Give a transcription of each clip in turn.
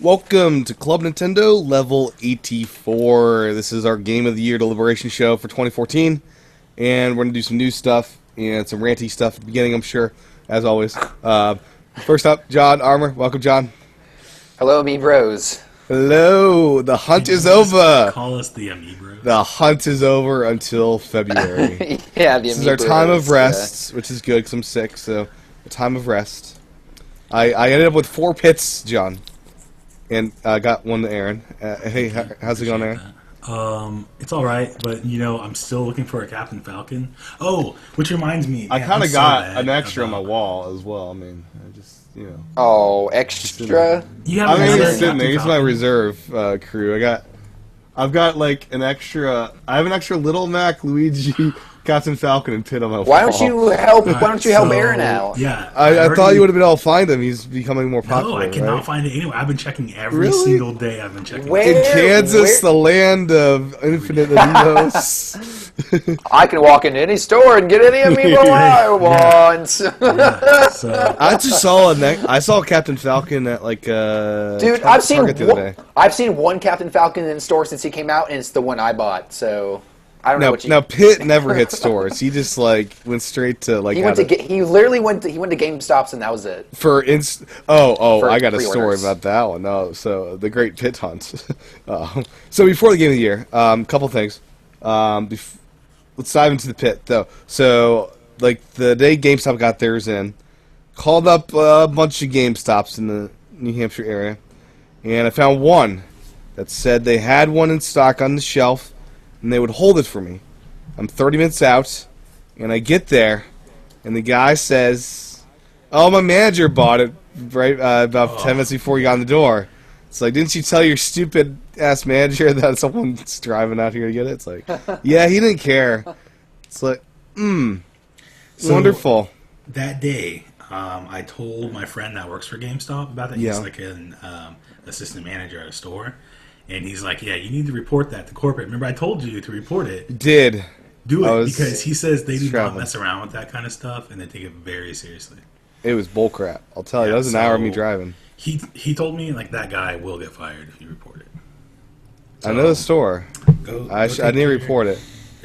Welcome to Club Nintendo Level 84. This is our Game of the Year deliberation show for 2014, and we're going to do some new stuff and some ranty stuff at the beginning, I'm sure, as always. First up, John Armour. Welcome, John. Hello, Amiibros. Hello. The hunt is over. Call us the Amiibros. The hunt is over until February. Yeah, the Amiibros. This is our time of rest, which is good because I'm sick, so a time of rest. I ended up with 4 pits, John. And I got one to Aaron. Hey, how's it going, Aaron? It's all right, but I'm still looking for a Captain Falcon. Oh, which reminds me, I kind of got an extra on my wall as well. I mean, I just Oh, extra. You have it's sitting there. He's my reserve crew. I've got like an extra. I have an extra Little Mac, Luigi, Captain Falcon, and Pit on my wall. Why don't you help Aaron out? Yeah, I thought you would have been able to find him. He's becoming more popular. No, I cannot find it anywhere. I've been checking every single day. I've been checking. In Kansas, the land of infinite amiibos. I can walk into any store and get any amiibo I want. So I just saw I saw Captain Falcon at like dude. I've seen one Captain Falcon in store since he came out, and it's the one I bought. So. I don't know what you... Now, Pitt never hit stores. He just went straight to like. He literally went to GameStops and that was it. I got a story about that one. No, so the Great Pit Hunt. So before the Game of the Year, couple things. Let's dive into the pit though. So like the day GameStop got theirs in, called up a bunch of GameStops in the New Hampshire area, and I found one that said they had one in stock on the shelf. And they would hold it for me. I'm 30 minutes out, and I get there, and the guy says, "Oh, my manager bought it right about 10 minutes before you got in the door." It's like, didn't you tell your stupid ass manager that someone's driving out here to get it? It's like, yeah, he didn't care. It's like, So, wonderful. that day, I told my friend that works for GameStop about that. He's like an assistant manager at a store. And he's like, yeah, you need to report that to corporate. Remember, I told you to report it. Did. Do it, because he says they do not mess around with that kind of stuff, and they take it very seriously. It was bullcrap. I'll tell you. That was an hour of me driving. He told me, like, that guy will get fired if you report it. So, I know the store. I didn't report it.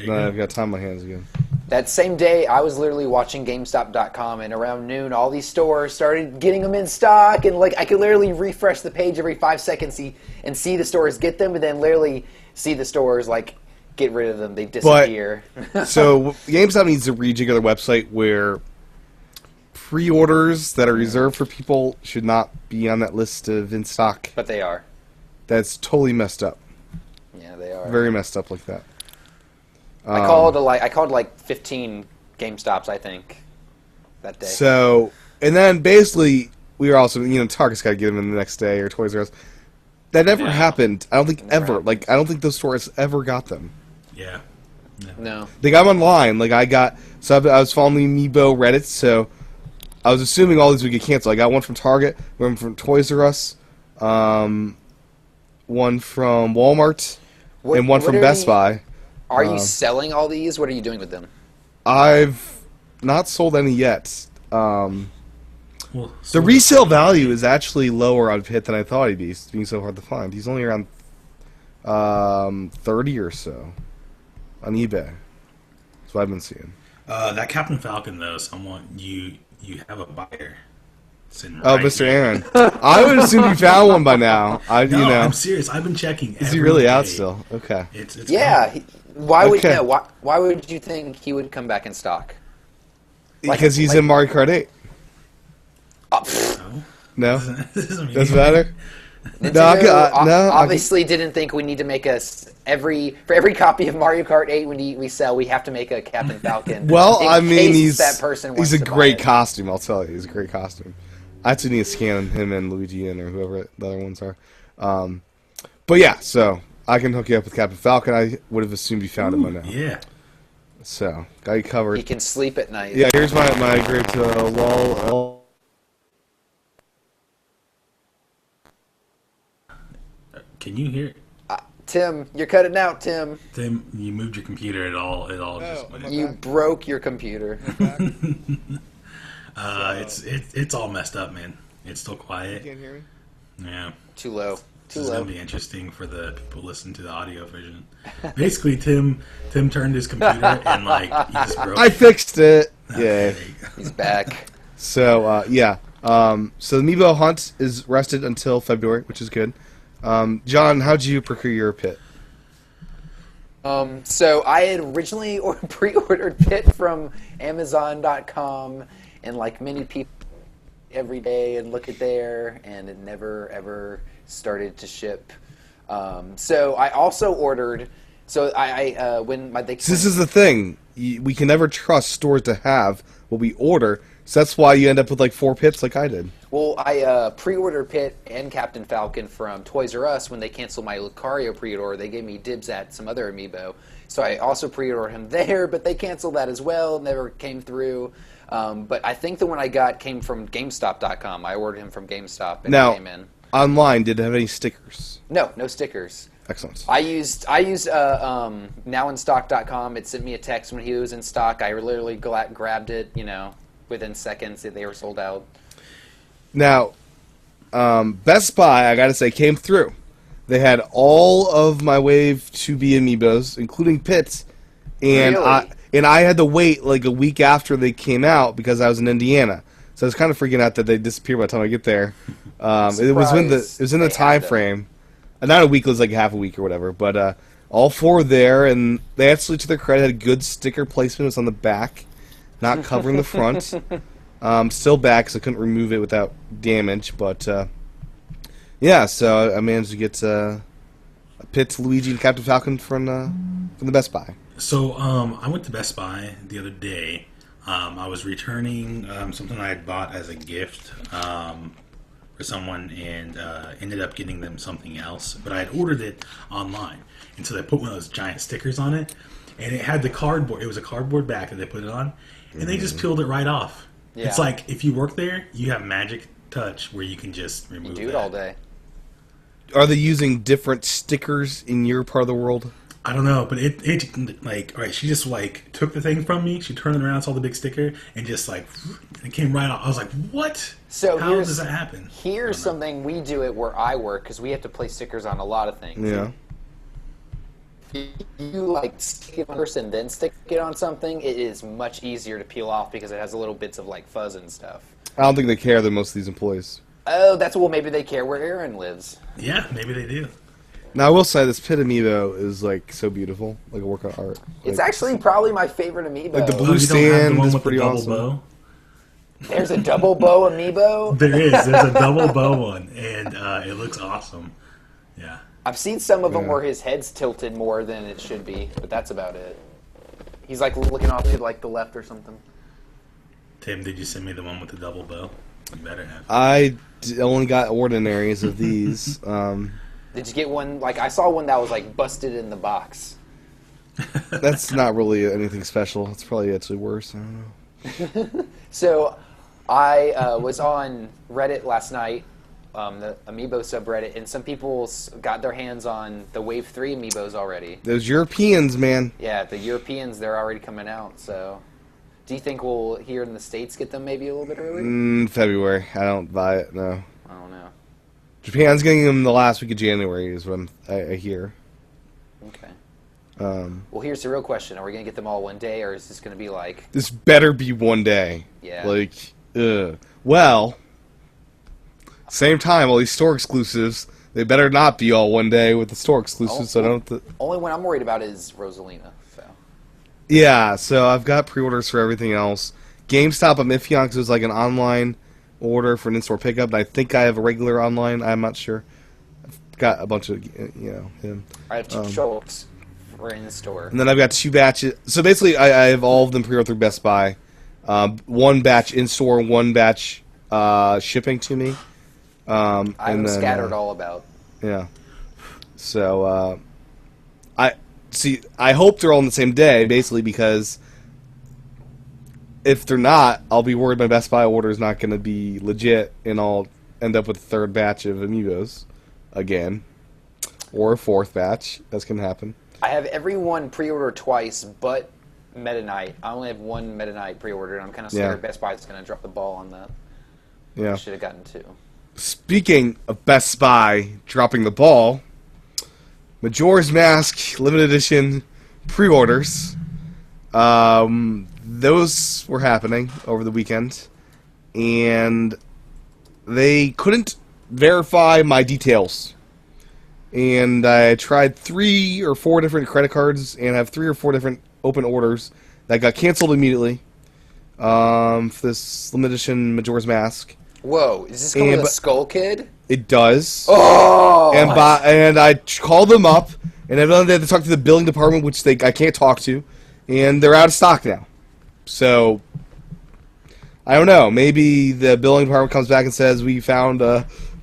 No, I've got time on my hands again. That same day, I was literally watching GameStop.com, and around noon, all these stores started getting them in stock, and like I could literally refresh the page every 5 seconds and see the stores get them, and then literally see the stores like get rid of them. They disappear. So GameStop needs to rejigger their website where pre-orders that are reserved for people should not be on that list of in stock. But they are. That's totally messed up. Yeah, they are. Very messed up like that. I called like 15 GameStops, I think, that day. So, and then basically we were also, Target's got to get them in the next day, or Toys R Us. That never happened. I don't think ever. Like, I don't think those stores ever got them. Yeah. No. They got them online. Like, I was following the Amiibo Reddit, so I was assuming all these would get canceled. I got one from Target, one from Toys R Us, one from Walmart, and one from Best Buy. Are you selling all these? What are you doing with them? I've not sold any yet. The resale value is actually lower on Pit than I thought he'd be, being so hard to find. He's only around 30 or so on eBay. That's what I've been seeing. That Captain Falcon, though, you have a buyer. Mr. Aaron. I would assume you found one by now. I'm serious. I've been checking. Is he really out still? Okay. It's why would you think he would come back in stock? Because he's in Mario Kart 8. No? Doesn't matter? Nintendo obviously didn't think we need to make for every copy of Mario Kart 8 we sell, we have to make a Captain Falcon. Well, I mean, he's a great costume, I'll tell you. He's a great costume. I actually need to scan him and Luigi in, or whoever the other ones are. But yeah, so I can hook you up with Captain Falcon. I would have assumed you found him by now. Yeah. So, got you covered. He can sleep at night. Yeah, here's my great wall. Can you hear it? Tim, you're cutting out, Tim. Tim, you moved your computer. It all just went. You broke your computer. It's all messed up, man. It's still quiet. You can't hear me? Yeah. Too low. This is going to be interesting for the people listening to the audio version. Basically, Tim turned his computer and he just broke it. I fixed it. Yeah. He's back. So yeah. So the Amiibo hunt is rested until February, which is good. John, how'd you procure your pit? So I had originally pre-ordered Pit from Amazon.com, and like many people every day and look at there, and it never ever started to ship. So I also ordered. So I when my this is the thing. We can never trust stores to have what we order. So that's why you end up with like 4 pits like I did. Well, I pre-ordered Pit and Captain Falcon from Toys R Us. When they canceled my Lucario pre-order, they gave me dibs at some other amiibo. So I also pre-ordered him there, but they canceled that as well. Never came through. But I think the one I got came from GameStop.com. I ordered him from GameStop, and it came in. Online, did it have any stickers? No stickers. Excellent. I used nowinstock.com. It sent me a text when he was in stock. I literally grabbed it, within seconds. They were sold out. Now, Best Buy, I gotta say, came through. They had all of my Wave 2B amiibos, including Pits, and Really? I had to wait like a week after they came out because I was in Indiana. So I was kind of freaking out that they disappeared by the time I get there. It was in the time frame. Not a week, it was like half a week or whatever. But all 4 there, and they actually, to their credit, had good sticker placement. It was on the back, not covering the front. Still back, so I couldn't remove it without damage. But yeah, so I managed to get Pitts, Luigi, and Captain Falcon from the Best Buy. So I went to Best Buy the other day. I was returning something I had bought as a gift for someone, and ended up getting them something else. But I had ordered it online, and so they put one of those giant stickers on it, and it had the cardboard. It was a cardboard back that they put it on, and they just peeled it right off. Yeah. It's like if you work there, you have magic touch where you can just remove it. You do it all day. Are they using different stickers in your part of the world? I don't know, but it all right, she just took the thing from me, she turned it around, saw the big sticker, and just it came right off. I was like, what? So how does that happen? Here's something we do it where I work, because we have to place stickers on a lot of things. Yeah. If you stick it on person, then stick it on something, it is much easier to peel off because it has a little bits of fuzz and stuff. I don't think they care than most of these employees. Oh, maybe they care where Aaron lives. Yeah, maybe they do. Now, I will say this Pit amiibo is so beautiful, like a work of art. It's actually probably my favorite amiibo. Like the blue stand is pretty awesome. Bow? There's a double bow amiibo? There is. There's a double bow one, and it looks awesome. Yeah. I've seen some of them where his head's tilted more than it should be, but that's about it. He's looking off to the left or something. Tim, did you send me the one with the double bow? You better have. I only got ordinaries of these. Did you get one? I saw one that was busted in the box. That's not really anything special. It's probably actually worse. I don't know. So, I was on Reddit last night, the Amiibo subreddit, and some people got their hands on the Wave 3 Amiibos already. Those Europeans, man. Yeah, the Europeans, they're already coming out, so... Do you think we'll, here in the States, get them maybe a little bit early? February. I don't buy it, no. I don't know. Japan's getting them the last week of January is what I hear. Okay. Well, here's the real question. Are we going to get them all one day, or is this going to be This better be one day. Yeah. Well, same time, all these store exclusives, they better not be all one day with the store exclusives, so I don't... Only one I'm worried about is Rosalina, so... Yeah, so I've got pre-orders for everything else. GameStop, I'm iffy on because it was an online order for an in-store pickup, and I think I have a regular online. I'm not sure. I've got a bunch of, him. I have 2 showups for in the store. And then I've got 2 batches. So basically, I have all of them pre-ordered through Best Buy. 1 batch in-store, 1 batch shipping to me. I'm scattered all about. Yeah. So, I hope they're all on the same day, basically, because if they're not, I'll be worried my Best Buy order is not going to be legit, and I'll end up with a 3rd batch of Amiibos again, or a 4th batch. That's going to happen. I have everyone pre-ordered twice, but Meta Knight. I only have 1 Meta Knight pre-ordered, and I'm kind of scared Best Buy is going to drop the ball on that. Yeah. I should have gotten 2. speaking of Best Buy dropping the ball, Majora's Mask limited edition pre-orders. Those were happening over the weekend, and they couldn't verify my details. And I tried 3 or 4 different credit cards, and have 3 or 4 different open orders that got canceled immediately for this limited edition Majora's Mask. Whoa, is this coming with a Skull Kid? It does. Oh! And I called them up, and evidently they had to talk to the billing department, which I can't talk to, and they're out of stock now. So, I don't know. Maybe the billing department comes back and says, we found,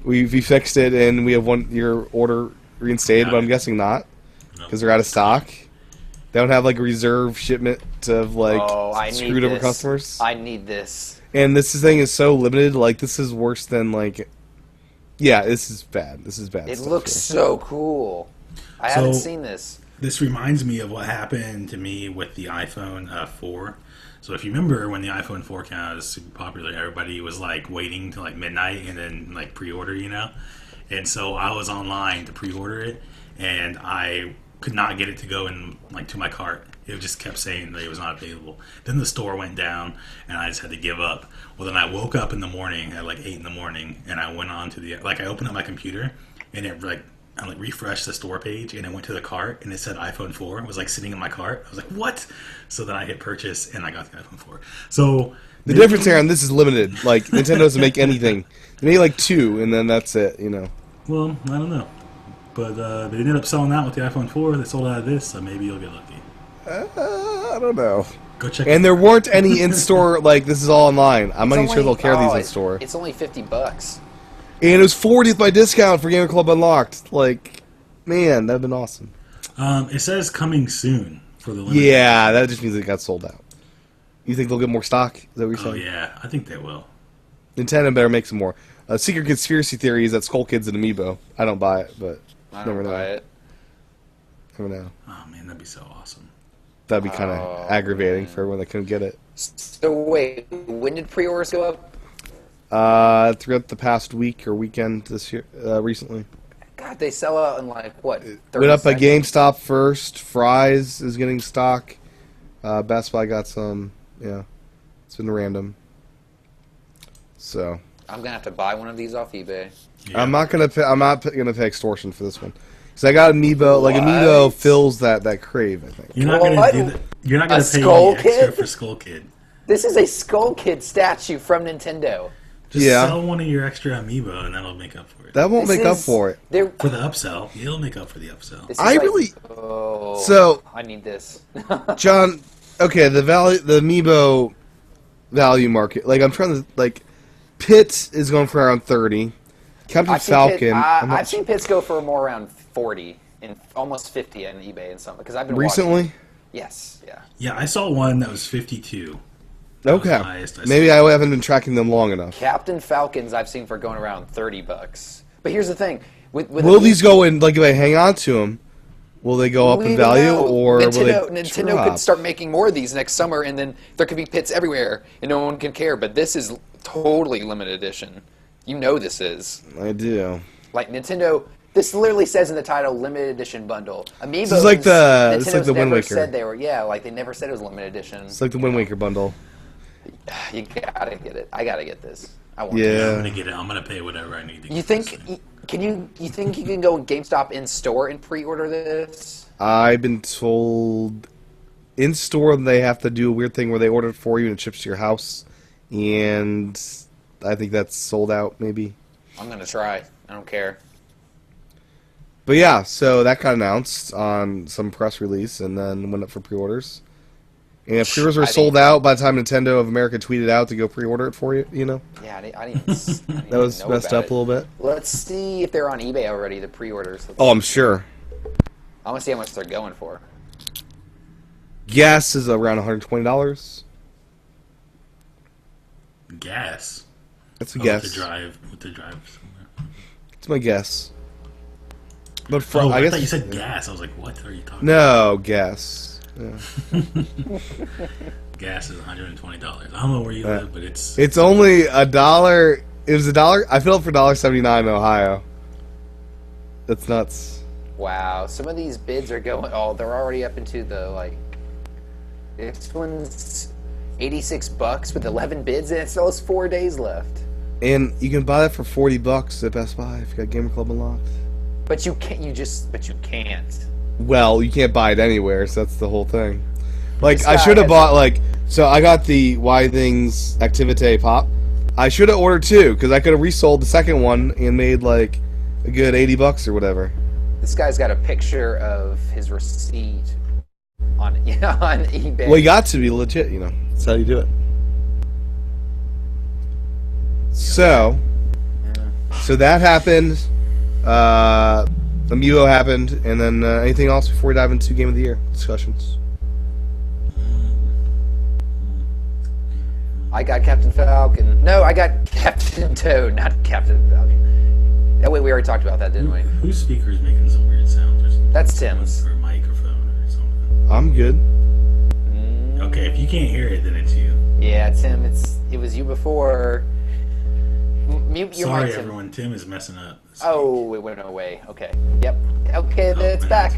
we fixed it, and we have your order reinstated, but I'm guessing not, because they're out of stock. They don't have, like, a reserve shipment of, like, screwed over customers. I need this. And this thing is so limited, like, this is worse than, like... Yeah, this is bad. This is bad. It looks so cool. I haven't seen this. This reminds me of what happened to me with the iPhone 4. So if you remember when the iPhone 4 came out, it was super popular. Everybody was, like, waiting till, like, midnight and then, like, pre-order, you know? And so I was online to pre-order it, and I could not get it to go in, like, to my cart. It just kept saying that it was not available. Then the store went down, and I just had to give up. Well, then I woke up in the morning at like 8 in the morning, and I went on to the I opened up my computer, and it I refreshed the store page, and I went to the cart, and it said iPhone 4. It was like sitting in my cart. I was like, what? So then I hit purchase, and I got the iPhone 4. So the difference here on this is limited. Like Nintendo doesn't make anything. They make like 2, and then that's it. You know. Well, I don't know, but they ended up selling out with the iPhone 4. They sold out of this, so maybe you'll get lucky. I don't know. Go check. And there weren't any in-store, like, this is all online. I'm not even sure they'll carry these in-store. It's only $50. And it was 40th by discount for Gamer Club Unlocked. Like, man, that'd been awesome. It says coming soon for the limited. Yeah, that just means it got sold out. You think they'll get more stock? Is that what you're saying? Oh, yeah, I think they will. Nintendo better make some more. Secret conspiracy theory is that Skull Kid's an amiibo. I don't buy it, but I don't buy it. Never know. Oh, man, that'd be so awesome. That'd be kind of aggravating for everyone that couldn't get it. So wait, when did pre-orders go up? Throughout the past week or weekend this year, recently. God, they sell out in like what? 30 Went up seconds? at GameStop first. Fry's is getting stock. Best Buy got some. Yeah, it's been random. So I'm gonna have to buy one of these off eBay. Yeah. I'm not gonna pay extortion for this one. Because I got Amiibo, like Amiibo fills that crave, I think. You're not gonna do that. You're not gonna pay any extra for Skull Kid. This is a Skull Kid statue from Nintendo. Just sell one of your extra Amiibo, and that'll make up for it. That won't make up for it. For the upsell, it'll make up for the upsell. So I need this, John. Okay, the Amiibo value market. Like I'm trying to Pit is going for around 30. Captain Falcon. I've seen Pits go for more around 40 and almost 50 on eBay and some because I've been recently. Watching. Yes, yeah. Yeah, I saw one that was 52. Okay, maybe I haven't been tracking them long enough. Captain Falcons I've seen for going around $30. But here's the thing: will these go in? Like if I hang on to them, will they go up in value or Nintendo could start making more of these next summer, and then there could be Pits everywhere, and no one can care. But this is totally limited edition. You know this is. I do. Like Nintendo, this literally says in the title, limited edition bundle. Amiibos. It's like the Wind Waker. Said they were, they never said it was limited edition. It's like the Wind Waker bundle. You gotta get it. I gotta get this. I want. Yeah. I'm gonna get it. I'm gonna pay whatever I need to. You think? You think you can go GameStop in store and pre-order this? I've been told in store they have to do a weird thing where they order it for you and it ships to your house, and I think that's sold out. Maybe. I'm gonna try. I don't care. But yeah, so that got announced on some press release and then went up for pre-orders. And if pre-orders were sold out by the time Nintendo of America tweeted out to go pre-order it for you, you know? Yeah, I didn't that was messed up a little bit. Let's see if they're on eBay already, the pre-orders. Oh, I'm sure. I want to see how much they're going for. Gas is around $120. Gas? That's a guess. With the drive somewhere. It's my guess. But I guess thought you said gas. I was like, what are you talking about? No, gas. Yeah. Gas is $120. I don't know where you live, but it's only $1 It was $1. I filled up for $1.79 in Ohio. That's nuts. Wow, some of these bids are going. Oh, they're already up into the like. This one's $86 with 11 bids, and it still has 4 days left. And you can buy that for $40 at Best Buy if you got Gamer Club unlocked. But you can't. But you can't. Well, you can't buy it anywhere, so that's the whole thing. Like, I should have bought, like... So, I got the Why Things Activite Pop. I should have ordered 2, because I could have resold the second one and made, like, a good $80 or whatever. This guy's got a picture of his receipt on on eBay. Well, you got to be legit, you know. That's how you do it. So that happened. Amiibo happened, and then anything else before we dive into Game of the Year discussions? I got Captain Falcon. No, I got Captain Toad, not Captain Falcon. That way we already talked about that, didn't we? Whose speaker is making some weird sounds? That's Tim's. Or a microphone or something. I'm good. Okay, if you can't hear it, then it's you. Yeah, Tim. It was you before. Mute your Sorry, mic, Tim. everyone. Tim is messing up. Oh, it went away. Okay. Yep. Okay, then it's now back.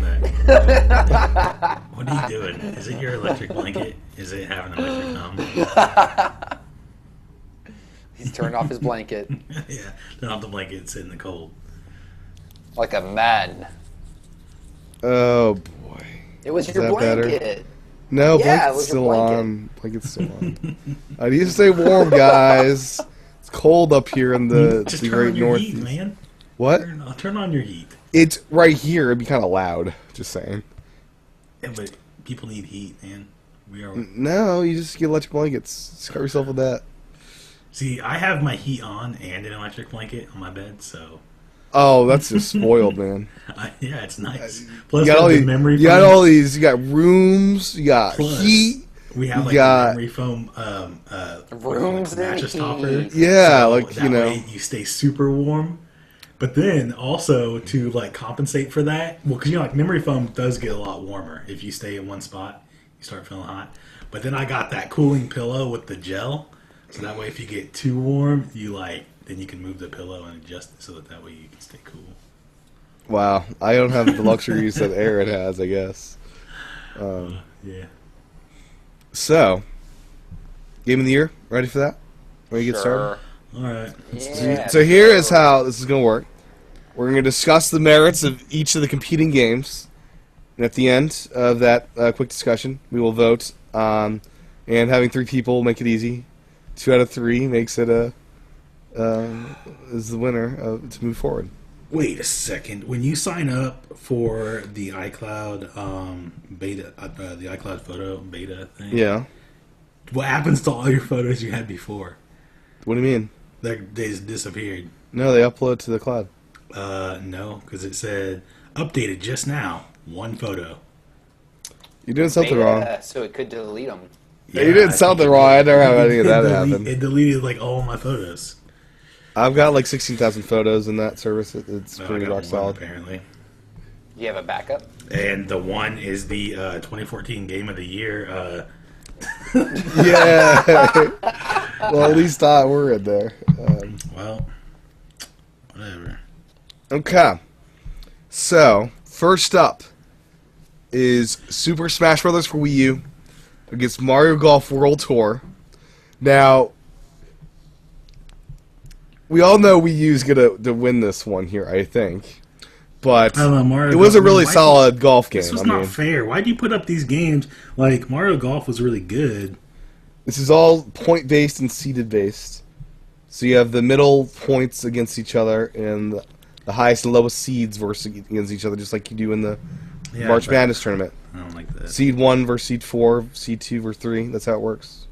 What are you doing? Is it your electric blanket? Is it having an electric thumb? He's turned off his blanket. Yeah, turn off the blanket and sit in the cold. Like a man. Oh, boy. It was Is your that blanket. better? No, Yeah, it blanket's was your still blanket. on. Blanket's still on. I need to stay warm, guys. It's cold up here in the Just the turn great on your heat, northeast. man. What? Turn on your heat. It's right here. It'd be kind of loud. Just saying. Yeah, but people need heat, man. We are. No, you just get electric blankets. Just cover yourself with that. See, I have my heat on and an electric blanket on my bed, so Oh, that's just spoiled, man. yeah, it's nice. Plus, You got, we all have these, the memory you got foam. all these. You got rooms. You got Plus, heat. We have you like got- the memory foam Rooms and mattress heat. topper. Yeah, So like, that you know. way you stay super warm. But then also to like compensate for that, well, because you know, like memory foam does get a lot warmer if you stay in one spot. You start feeling hot. But then I got that cooling pillow with the gel, so that way if you get too warm, then you can move the pillow and adjust it so that way you can stay cool. Wow, I don't have the luxuries that Aaron has, I guess. Yeah. So, Game of the Year, ready for that? Ready to get started? All right. Yeah, So here is how this is going to work. We're going to discuss the merits of each of the competing games, and at the end of that quick discussion, we will vote. And having 3 people make it easy. 2 out of 3 makes it is the winner to move forward. Wait a second. When you sign up for the iCloud beta, the iCloud photo beta thing, Yeah. what happens to all your photos you had before? What do you mean? They just disappeared. No, they upload to the cloud. No, because it said updated just now. 1 photo. You're doing something wrong. So it could delete them. Yeah, you did something wrong. I never have any of that happen. It deleted like all my photos. I've got like 16,000 photos in that service. It's I pretty got rock one, solid. apparently. You have a backup? And the one is the 2014 Game of the Year. Yeah. Well, at least we're in there. Well, whatever. Okay. So, first up is Super Smash Bros. For Wii U against Mario Golf World Tour. Now, we all know Wii U's going to win this one here, I think. But I don't know, Mario it was a Golf- really why- solid golf game. This was I not mean, fair. Why do you put up these games? Like, Mario Golf was really good. this is all point-based and seeded-based. So you have the middle points against each other, and the highest and lowest seeds versus against each other, just like you do in the Yeah, March but Madness tournament. I don't like that. Seed 1 versus Seed 4, Seed 2 versus 3. That's how it works.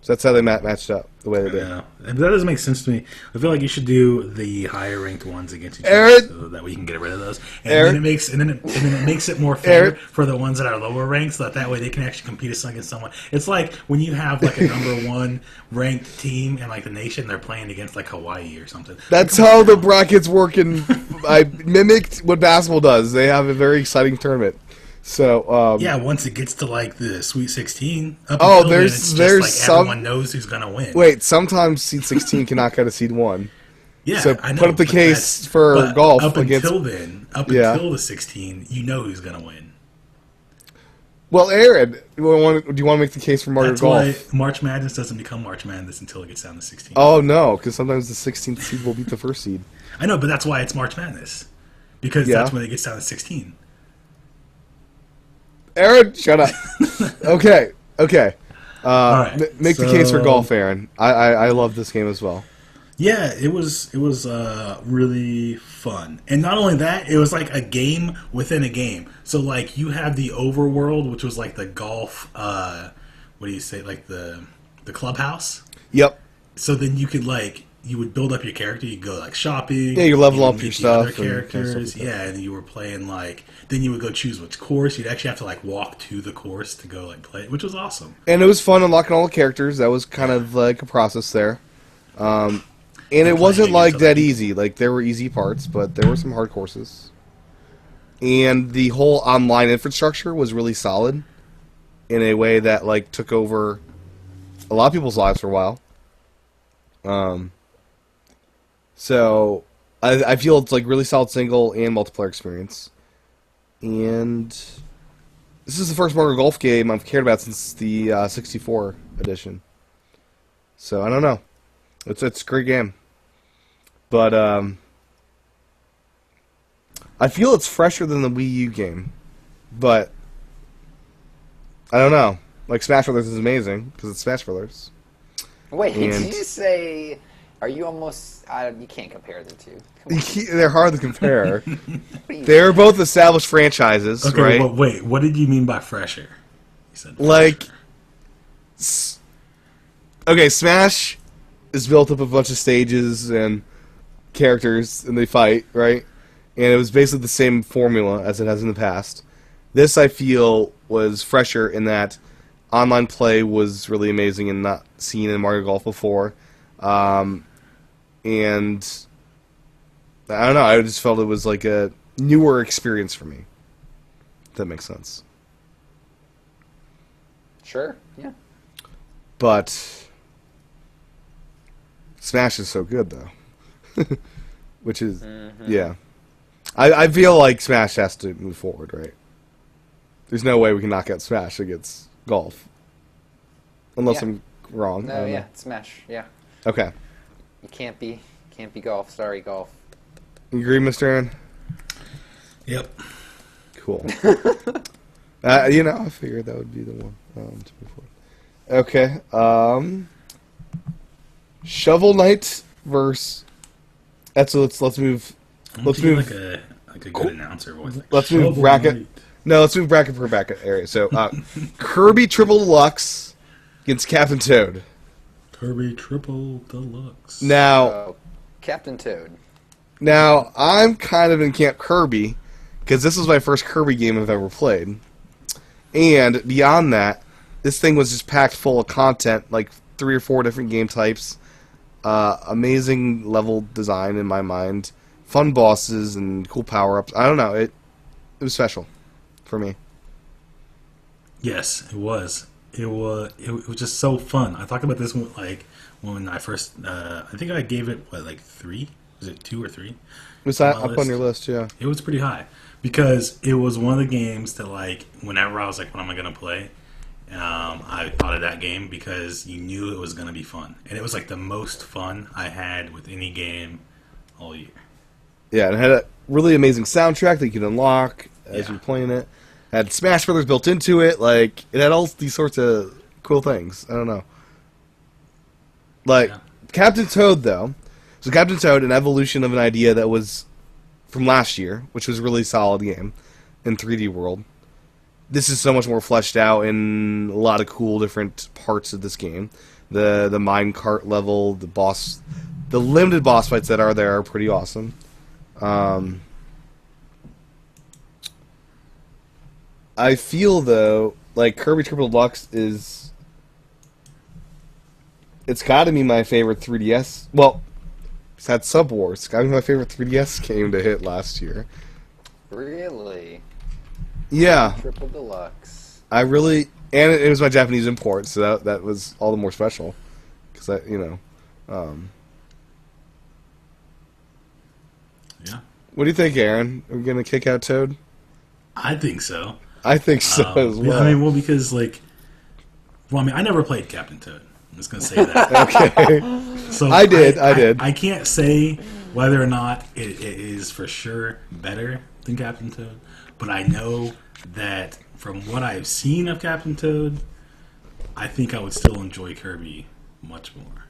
So that's how they matched up, the way they did. Yeah, and that doesn't make sense to me. I feel like you should do the higher ranked ones against each Aaron! other, so that way you can get rid of those. And Aaron! then it makes it more fair Aaron! for the ones that are lower ranked, so that way they can actually compete against someone. It's like when you have like a number 1 ranked team in like the nation, they're playing against like Hawaii or something. That's Come how on the now. brackets work, and I mimicked what basketball does. They have a very exciting tournament. So Yeah, once it gets to like the Sweet 16, up oh, until then, it's just like some everyone knows who's gonna win. wait. Sometimes seed 16 can knock out a seed 1. Yeah, So I know. put up the but case for but golf up against. until then, up Yeah. until the 16, you know who's gonna win. Well, Aaron, do you want to make the case for Mario That's Golf? why March Madness doesn't become March Madness until it gets down to 16. Oh no, because sometimes the 16th seed will beat the first seed. I know, but that's why it's March Madness. Because Yeah. that's when it gets down to 16. Aaron, shut up. Okay. All right, Make the case for golf, Aaron. I love this game as well. Yeah, it was really fun, and not only that, it was like a game within a game. So like you have the overworld, which was like the golf. What do you say? Like the clubhouse. Yep. So then you could you would build up your character. You go like shopping. Yeah, you level would up meet your the stuff other and kind of characters. stuff like that. Yeah, and you were playing then you would go choose which course. You'd actually have to walk to the course to go play, which was awesome. And it was fun unlocking all the characters. That was kind of like a process there. And it wasn't like that easy. Like there were easy parts, but there were some hard courses. And the whole online infrastructure was really solid in a way that took over a lot of people's lives for a while. So I feel it's really solid single and multiplayer experience. And this is the first Mario Golf game I've cared about since the 64 edition. So I don't know. It's a great game. But I feel it's fresher than the Wii U game. But I don't know. Smash Brothers is amazing because it's Smash Brothers. Wait, did you say? Are you almost? You can't compare the two. They're hard to compare. What They're both established franchises, Okay, right? but wait, what did you mean by fresher? You said Okay, Smash is built up of a bunch of stages and characters, and they fight, right? And it was basically the same formula as it has in the past. This, I feel, was fresher in that online play was really amazing and not seen in Mario Golf before. And I don't know, I just felt it was like a newer experience for me. If that makes sense. Sure. Yeah. But Smash is so good, though. Which is, yeah. I feel like Smash has to move forward, right? There's no way we can knock out Smash against Golf. Unless I'm wrong. No, yeah, Smash. Yeah. Okay. You can't be Golf. Sorry, Golf. You agree, Mr. Aaron? Yep. Cool. I figured that would be the one to move forward. Okay. Shovel Knight versus. Let's move. Let's move. Like a good announcer voice. Let's move bracket. No, let's move bracket per bracket area. So, Kirby Triple Deluxe against Captain Toad. Kirby Triple Deluxe. Now, Captain Toad. Now, I'm kind of in Camp Kirby, because this was my first Kirby game I've ever played. And beyond that, this thing was just packed full of content, 3 or 4 different game types, amazing level design in my mind, fun bosses and cool power-ups. I don't know, it was special for me. Yes, it was. It was just so fun. I talked about this when I first. I think I gave it 3. Was it 2 or 3? Was that up on your list? Yeah. It was pretty high because it was one of the games that whenever I was what am I gonna play? I thought of that game because you knew it was gonna be fun, and it was the most fun I had with any game all year. Yeah, and it had a really amazing soundtrack that you could unlock as you're playing it. It had Smash Brothers built into it. It had all these sorts of cool things. I don't know. Captain Toad, though. So Captain Toad, an evolution of an idea that was from last year, which was a really solid game in 3D World. This is so much more fleshed out in a lot of cool different parts of this game. The minecart level, the limited boss fights that are there are pretty awesome. I feel, though, Kirby Triple Deluxe it's got to be my favorite 3DS. Well, it's had Sub Wars. It's got to be my favorite 3DS game to hit last year. Really? Yeah. Triple Deluxe. I really, and it was my Japanese import, so that was all the more special, because Yeah. What do you think, Aaron? Are we gonna kick out Toad? I think so. I think so as well. I mean, because I never played Captain Toad. I'm just gonna say that. Okay. So I did. I can't say whether or not it is for sure better than Captain Toad, but I know that from what I've seen of Captain Toad, I think I would still enjoy Kirby much more.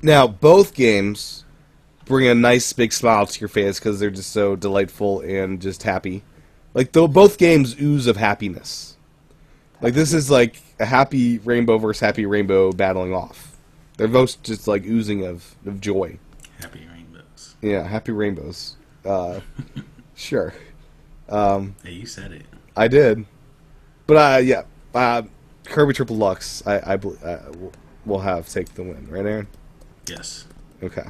Now, both games bring a nice big smile to your face because they're just so delightful and just happy. Like, both games ooze of happiness. Like, this is like a happy rainbow versus happy rainbow battling off. They're both just like oozing of joy. Happy rainbows. Yeah, happy rainbows. Sure. Hey, you said it. I did. But, yeah. Kirby Triple Lux, I will take the win. Right, Aaron? Yes. Okay.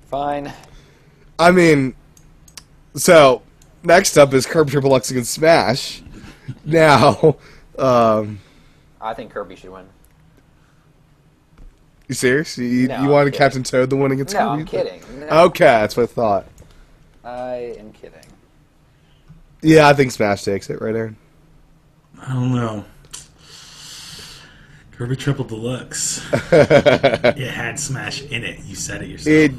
Fine. I mean, so, next up is Kirby Triple Lux against Smash. Now, I think Kirby should win. you serious? You No, wanted I'm Captain Toad the win against No, Kirby? I'm kidding. No. Okay, that's what I thought. I am kidding. Yeah, I think Smash takes it, right, Aaron? I don't know. Kirby Triple Deluxe. It had Smash in it. You said it yourself. It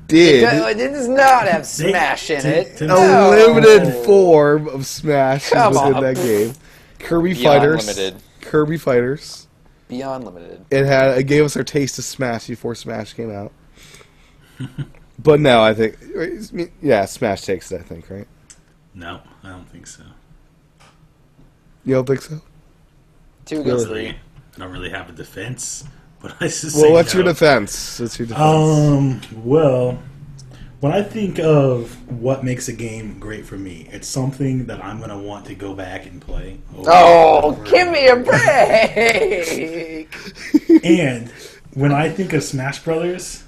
did. It does not have Smash in it. A No. limited form of Smash Come is within on. that game. Kirby Beyond Fighters. limited. Kirby Fighters. Beyond limited. It gave us our taste of Smash before Smash came out. But no, I think, yeah, Smash takes it, I think, right? No, I don't think so. You don't think so? 2 against Really, 3. I don't really have a defense, but I just Well, say what's no. your defense? What's your defense? Well, when I think of what makes a game great for me, it's something that I'm going to want to go back and play. Oh, give me a break! And when I think of Smash Brothers,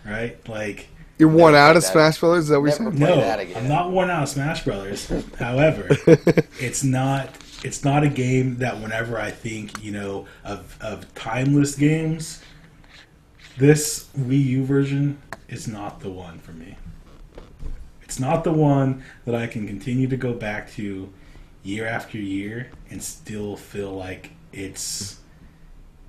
right, like... You're worn Never out played of that. Smash Brothers? Is that what you're Never saying? play No, that again. I'm not worn out of Smash Brothers. However, it's not a game that whenever I think, of timeless games, this Wii U version is not the one for me. It's not the one that I can continue to go back to year after year and still feel like it's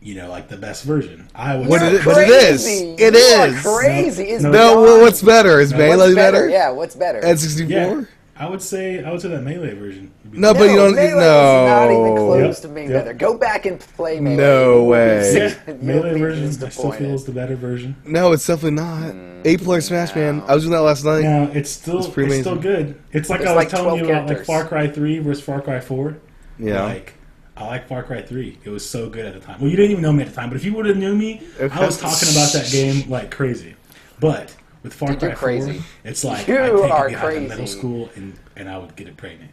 like the best version. But it is. It is. Crazy. It's No, beyond- well, what's better? Is No, Melee what's better? Yeah, what's better? N64? Yeah, I would say that Melee version would be No, better. but you don't. Melee is No. not even close Yep, to being yep. better. Go back and play Melee. No way. Yeah, You'll Melee be version I still disappointed. feel is the better version. No, it's definitely not. 8-player Smash, man. I was doing that last night. Yeah, it's still pretty still amazing. good. It's like There's I was like telling 12 you about like characters. Far Cry 3 versus Far Cry 4. Yeah. Like I like Far Cry 3. It was so good at the time. Well, you didn't even know me at the time, but if you would have knew me, I was talking about that game like crazy. But with Far Dude, Cry you're 4, crazy. it's like You I'd take are it behind the middle crazy. school and I would get it pregnant.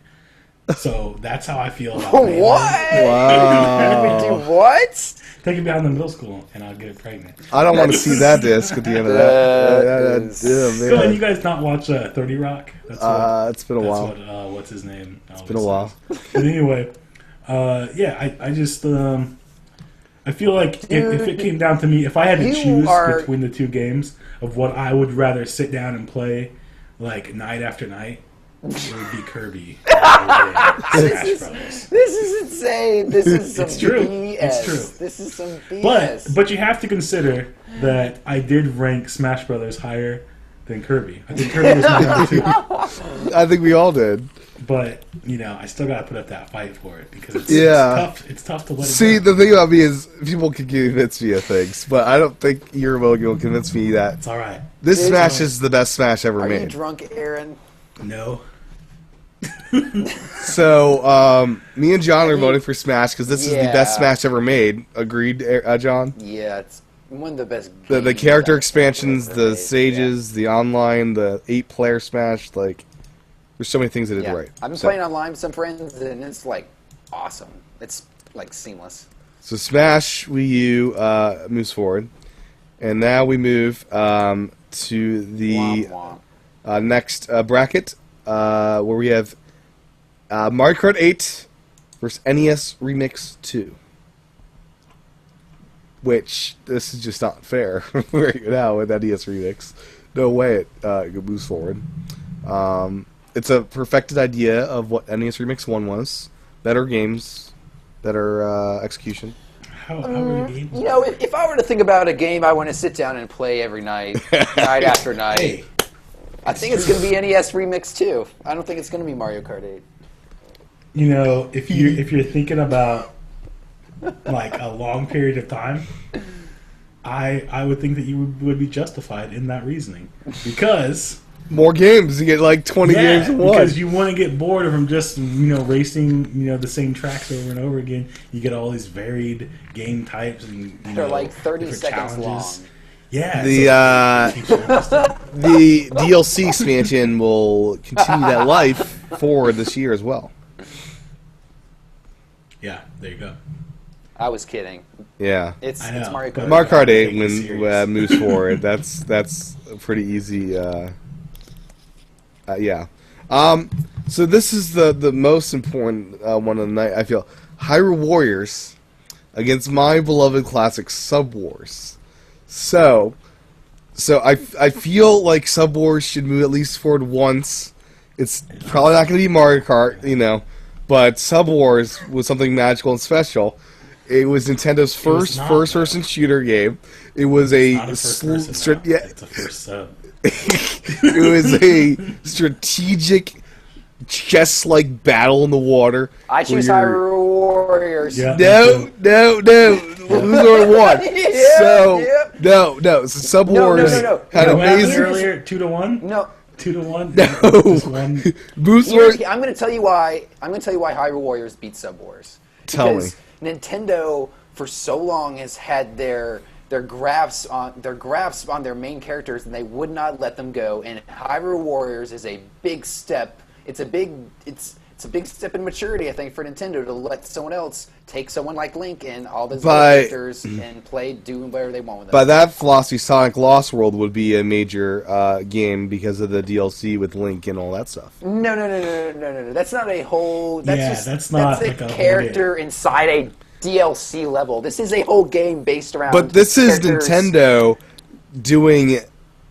So that's how I feel about What? Melee. Wow. Do what? Take it behind the middle school and I'll get it pregnant. I don't want to see that disc at the end of that. That is- Yeah, So, and man. you guys not watch 30 Rock? That's It's been a while. what what's his name? It's been a while. But anyway, I just I feel like if it came down to me, if I had to You choose are- between the two games of what I would rather sit down and play like night after night, it would be Kirby. over Smash Brothers. This is insane. This is some It's true. BS. It's true. This is some BS. But you have to consider that I did rank Smash Brothers higher than Kirby. I think Kirby was my number 2. I think we all did. But I still gotta put up that fight for it because it's, Yeah. it's tough to let See, it go. the thing about me is people can convince me of things, but I don't think you're will convince me that It's all right. this Dude, Smash is the best Smash ever Are you made. drunk, Aaron? No. So, me and John are voting for Smash because this is the best Yeah. Smash ever made. Agreed, John? Yeah, it's one of the best. The games character I've expansions, ever the made. stages, the online, the 8-player Smash, like, there's so many things that did Yeah. right. I've been So- playing online with some friends, and it's like awesome. It's like seamless. So Smash Wii U moves forward, and now we move to the Womp womp. next bracket where we have Mario Kart 8 versus NES Remix 2. Which, this is just not fair right now with NES Remix. No way it moves forward. It's a perfected idea of what NES Remix 1 was. Better games, better execution. How many games? You know, if I were to think about a game I want to sit down and play every night, night after night, Hey, I think it's going to be NES Remix 2. I don't think it's going to be Mario Kart 8. you know, if you're thinking about like a long period of time, I would think that you would be justified in that reasoning because More games. You get like 20 games in one. because you want to get bored from just racing the same tracks over and over again. You get all these varied game types and They're like 30 different seconds challenges. long. Yeah, The DLC expansion will continue that life forward this year as well. yeah, there you go. I was kidding. Yeah. It's I know, Mario but Kart. Mario Kart 8 Take it when serious. moves forward. That's a pretty easy. Yeah. So this is the most important one of the night. I feel Hyrule Warriors against my beloved classic Sub Wars. So I feel like Sub Wars should move at least forward once. It's probably not going to be Mario Kart, but Sub Wars was something magical and special. It was Nintendo's first first-person shooter game. It was a Not a first person, yeah, it's a first sub. it was a strategic chess-like battle in the water. I choose where you're- Hyrule Warriors. Yeah. No. Who's already won? Yeah, So yep. no. So Sub No, Wars no. had What happened amazing. earlier? 2-1. No, 2-1. No. Just one. Boost Here, Wars. I'm going to tell you why. I'm going to tell you why Hyrule Warriors beat Sub Wars. Tell Because Nintendo for so long has had their grasp on their main characters, and they would not let them go. And Hyrule Warriors is a big step. It's a big step in maturity, I think, for Nintendo to let someone else take someone like Link and all those other characters and do whatever they want with them. By that philosophy, Sonic Lost World would be a major game because of the DLC with Link and all that stuff. No. That's not a whole. That's not a like a whole character inside a DLC level. This is a whole game based around. But this is characters. Nintendo doing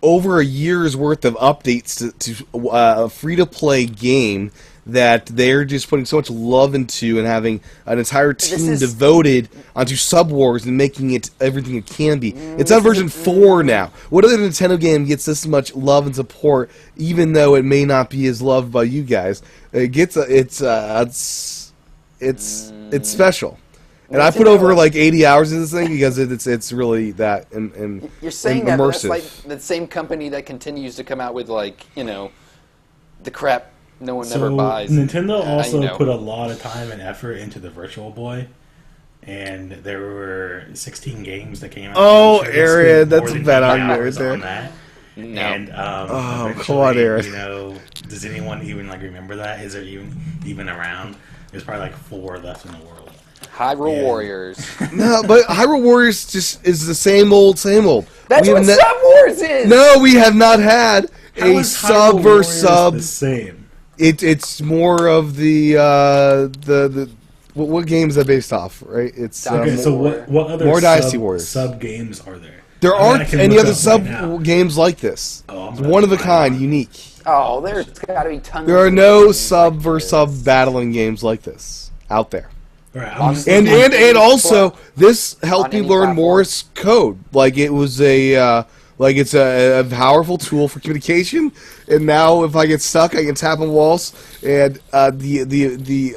over a year's worth of updates to a free-to-play game that they're just putting so much love into and having an entire team devoted onto Sub Wars and making it everything it can be. It's on version 4 now. What other Nintendo game gets this much love and support, even though it may not be as loved by you guys? It's special. And I put over like 80 hours in this thing because it's really that and You're saying immersive. that that's like the same company that continues to come out with the crap no one ever buys. Nintendo also put a lot of time and effort into the Virtual Boy, and there were 16 games that came out. Oh, I'm sure they Aaron, spent that's more a than bad 80 argument hours right on there. that. No. And come on, Aaron. Does anyone even remember that? Is there even around? There's probably like 4 left in the world. Hyrule Warriors. No, but Hyrule Warriors just is the same old. That's what Sub Wars is. No, we have not had How a is sub Hyrule versus Warriors sub. the same? It's more of the what game is that based off? Right? It's Okay, so what other more Dynasty Warriors. sub games are there? There I mean, I aren't can any look other up sub right now. games like this. Oh, I'm It's gonna one of a find kind, one. unique. Oh, there's got to be tons. There are of no games sub like versus this. sub battling games like this out there. All right, I'm just And looking- and also this helped On me any learn platform. Morse code. Like it was it's a powerful tool for communication. And now if I get stuck, I can tap on walls. And Do you hear the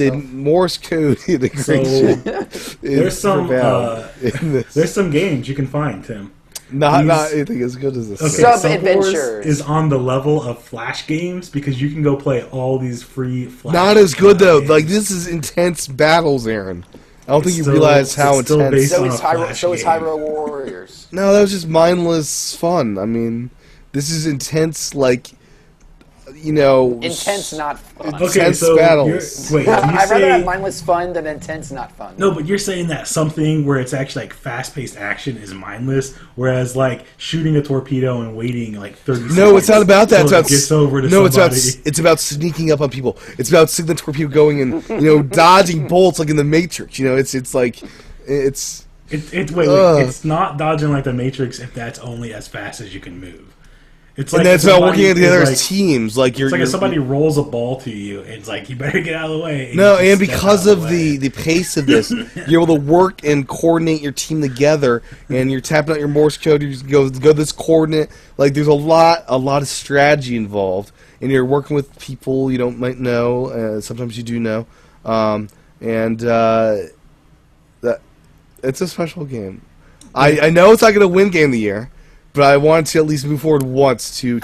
yourself? Morse code integration is there's some profound in this. there's some games you can find, Tim. Not these- anything as good as this. Okay, Sub Sub Wars Adventures. is on the level of Flash games because you can go play all these free Flash. Not as good though. games. Like this is intense battles, Aaron. I don't think you still- realize how it's still intense. based So on is a Flash game. Hyrule Warriors. No, that was just mindless fun. I mean, this is intense. Like Intense, not fun. Okay, intense battles. Wait, I'd rather have mindless fun than intense, not fun. No, but you're saying that something where it's actually like fast-paced action is mindless, whereas like shooting a torpedo and waiting like 30 seconds. No, it's not about that. It's about sneaking up on people. It's about seeing the torpedo going and dodging bolts like in the Matrix. It's like it's. It's not dodging like the Matrix if that's only as fast as you can move. It's like and that's about working together as teams. Like it's like if somebody rolls a ball to you, it's like you better get out of the way. And because of the pace of this, you're able to work and coordinate your team together, and you're tapping out your Morse code. You just go this coordinate. Like there's a lot of strategy involved, and you're working with people you might know. Sometimes you do know, that it's a special game. I know it's not going to win Game of the Year. But I wanted to at least move forward once to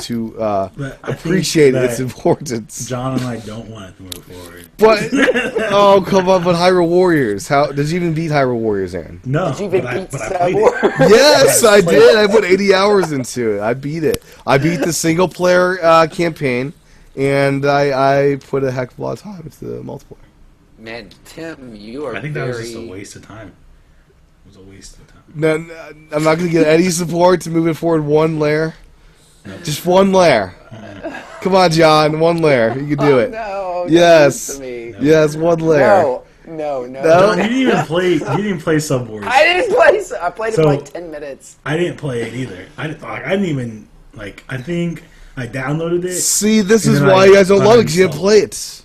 appreciate its importance. John and I don't want it to move forward. But oh come on! But Hyrule Warriors, how did you even beat Hyrule Warriors, Aaron? No, did you even beat Star Wars? Yes, I did. I put 80 hours into it. I beat it. I beat the single player campaign, and I put a heck of a lot of time into the multiplayer. Man, Tim, you are. I think that was just a waste of time. It was a waste of time. No, I'm not going to get any support to move it forward one layer. Just one layer. Come on, John, one layer. You can do it. No, yes, yes, one layer. No. John, you didn't even play Sub Wars. I didn't play. I played it for like 10 minutes. I didn't play it either. I didn't even like. I think I downloaded it. See, this is why you guys don't love it because you didn't play it.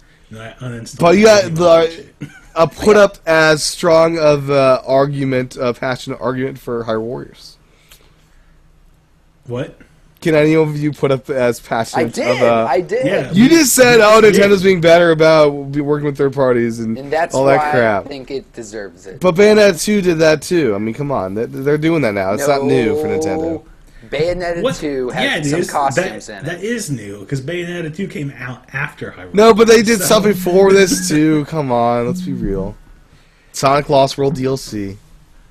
But you got put up as strong of passionate argument for Hyrule Warriors. What? Can any of you put up as passionate? I did. Yeah, you just said, "Oh, Nintendo's being better about working with third parties and that's all that crap." I think it deserves it. But Bayonetta 2 did that too. I mean, come on, they're doing that now. It's not new for Nintendo. Bayonetta 2 has some costumes in it. That is new, because Bayonetta 2 came out after Hyrule. No, but they did something for this too. Come on, let's be real. Sonic Lost World DLC.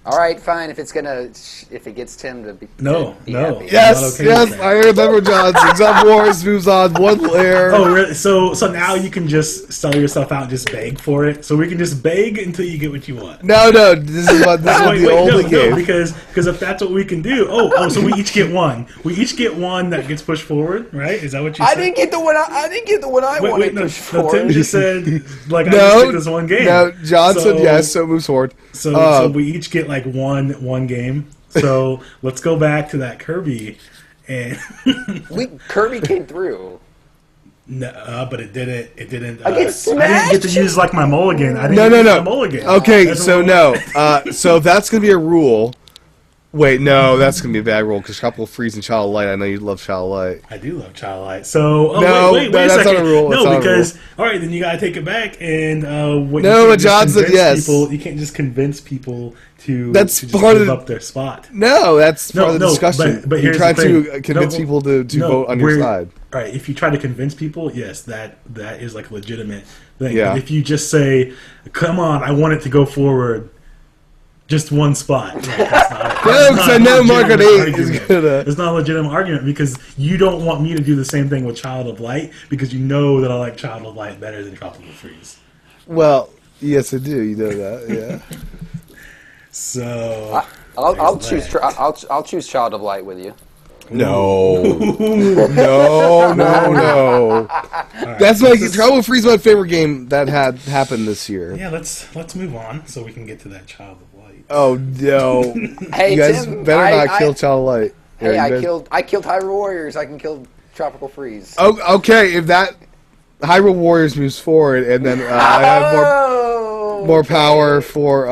All right, fine. If it gets Tim to be no. Yes, I remember Johnson. Sub Wars moves on one layer. Oh, really? So now you can just sell yourself out and just beg for it. So we can just beg until you get what you want. No. This is the only game. No, because if that's what we can do. So we each get one. We each get one that gets pushed forward, right? Is that what you said? I didn't get the one I wanted to push forward. Tim just said like I just took this one game. No, John said yes, so it moves forward. So we each get like one game. So let's go back to that Kirby, and Kirby came through. No, but it didn't. It didn't. I get smashed. I didn't get to use like my mulligan. I didn't use my mulligan. Okay, so so that's gonna be a rule. Wait, no, that's gonna be a bad rule because Tropical Freeze and Child of Light. I know you love Child of Light. I do love Child of Light. So wait that's a second. Not a rule. No, because all right, then you gotta take it back and John said yes. You can't just convince people to give up their spot. No, that's part of the discussion. But you're trying to convince people to vote on your side. All right, if you try to convince people, yes, that is like a legitimate thing. Yeah. But if you just say, "Come on, I want it to go forward." Just one spot. I know Market 8 is gonna. It's not a legitimate argument because you don't want me to do the same thing with Child of Light because you know that I like Child of Light better than Tropical Freeze. Well, yes, I do. You know that, yeah. So I'll choose Child of Light with you. No. Right. That's Tropical Freeze is my favorite game that had happened this year. Yeah, let's move on so we can get to that Child of Light. Oh no! Hey, you guys Tim, better not kill Child of Light. Hey, I killed Hyrule Warriors. I can kill Tropical Freeze. Oh, okay. If that Hyrule Warriors moves forward, and then I have more power for